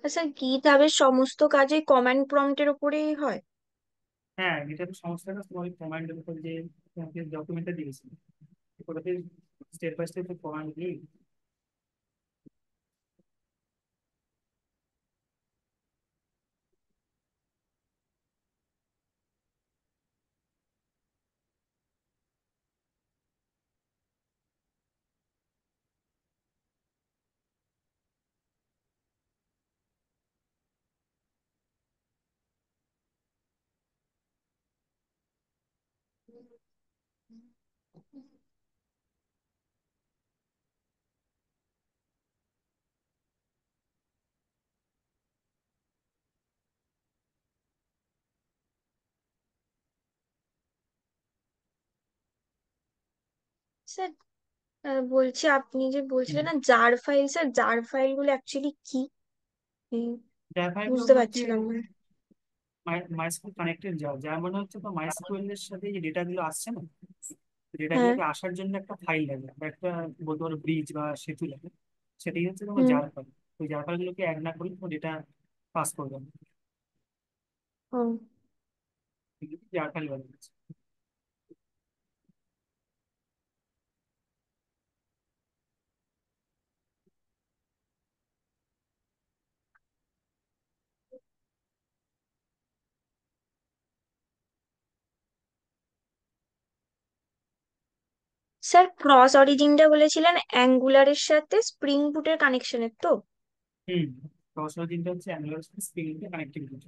আচ্ছা, গিটহাবের সমস্ত কাজে কমান্ড প্রম্পটের উপরেই হয়? হ্যাঁ, এটা তো সমস্যা না, তোমার কমান্ডের উপর যে তোমাকে ডকুমেন্টটা দিয়েছি ওটাতে স্টেপ বাই স্টেপ কমান্ড দিয়ে। স্যার, বলছি আপনি যে বলছিলেন না jar file, sir jar file গুলো অ্যাকচুয়ালি কি? হুম, ড্রাইভার বুঝতে ওগুলো হচ্ছে পারছিলাম না। মাইস্কুল কানেক্টেড যাও, যার মানে হচ্ছে তো মাইস্কুয়েল এর সাথে যে ডেটা গুলো আসছে না, ডেটা হ্যাঁ। গুলোকে আসার জন্য একটা ফাইল লাগে বা একটা বলতে পারো ব্রিজ বা সেতু লাগে। সেটাই হচ্ছে তোমার হুম। Jar file. ওই জার ফাইল গুলোকে অ্যাড না করলে তোমার ডেটা পাস করবে না। ও। জার ফাইল বলে। স্যার ক্রস অরিজিনটা বলেছিলেন অ্যাঙ্গুলারের সাথে স্প্রিং বুটের কানেকশনের তো? হুম, ক্রস দিনটা হচ্ছে অ্যাঙ্গুলার স্প্রিং কানেক্টিভিটি।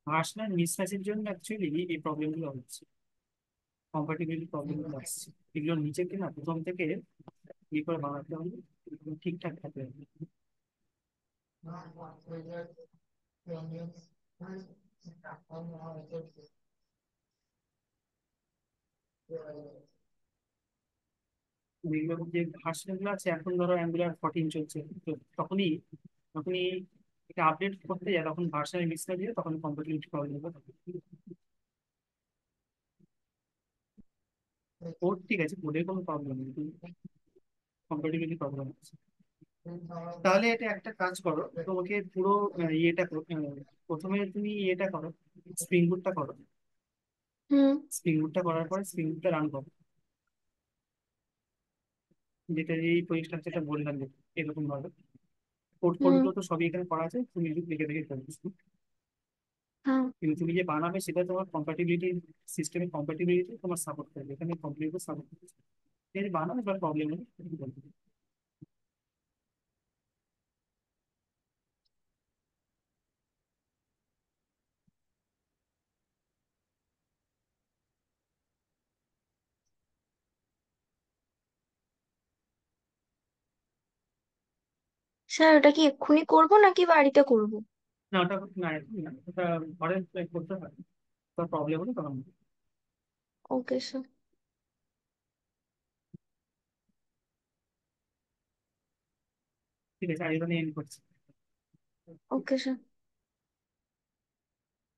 ভার্সনাল মিসম্যাচের জন্য অ্যাকচুয়ালি এই প্রবলেমগুলো হচ্ছে, কম্পাটিবিলিটি প্রবলেমগুলো আসছে। এগুলো নিজেকে না প্রথম থেকে ইয়ে করে বানাতে হবে, এগুলো ঠিকঠাক থাকবে। এগুলো যে ভার্সন গুলো আছে, এখন ধরো অ্যাঙ্গুলার 14 চলছে, তো তখনই তখনই এটা আপডেট করতে যায়, তখন ভার্সনের মিসম্যাচ দিয়ে তখন কম্পাটিবিলিটি প্রবলেম হবে। কোড ঠিক আছে, কোডের কোনো প্রবলেম নেই, কিন্তু কম্পাটিবিলিটি প্রবলেম আছে। তাহলে এটা একটা কাজ করো, তোমাকে পুরো ইয়েটা প্রথমে তুমি ইয়েটা করো, স্প্রিং বুটটা করো। হুম। স্প্রিং বুটটা করার পর স্প্রিং বুটটা রান করো, যেটা এই প্রজেক্ট যেটা বললাম যে এরকম ভাবে কোড হুম। কোডগুলো তো সবই এখানে করা আছে, তুমি যদি লিখে দেখে করছো। হ্যাঁ। কিন্তু তুমি যে বানাবে সেটা তোমার কম্প্যাটিবিলিটি, সিস্টেমের কম্প্যাটিবিলিটি তোমার সাপোর্ট করবে, এখানে কমপ্লিটলি সাপোর্ট করছে। যদি বানাবে বা প্রবলেম হবে তুমি বলবে। স্যার ওটা কি এক্ষুনি করবো নাকি বাড়িতে করবো? না ওটা না, এখন না, ওটা ঘরে করতে হয়, তোমার প্রবলেম হলে তখন বলবে। Okay sir. ঠিক আছে, আর এখানে এন্ড করছি। Okay sir.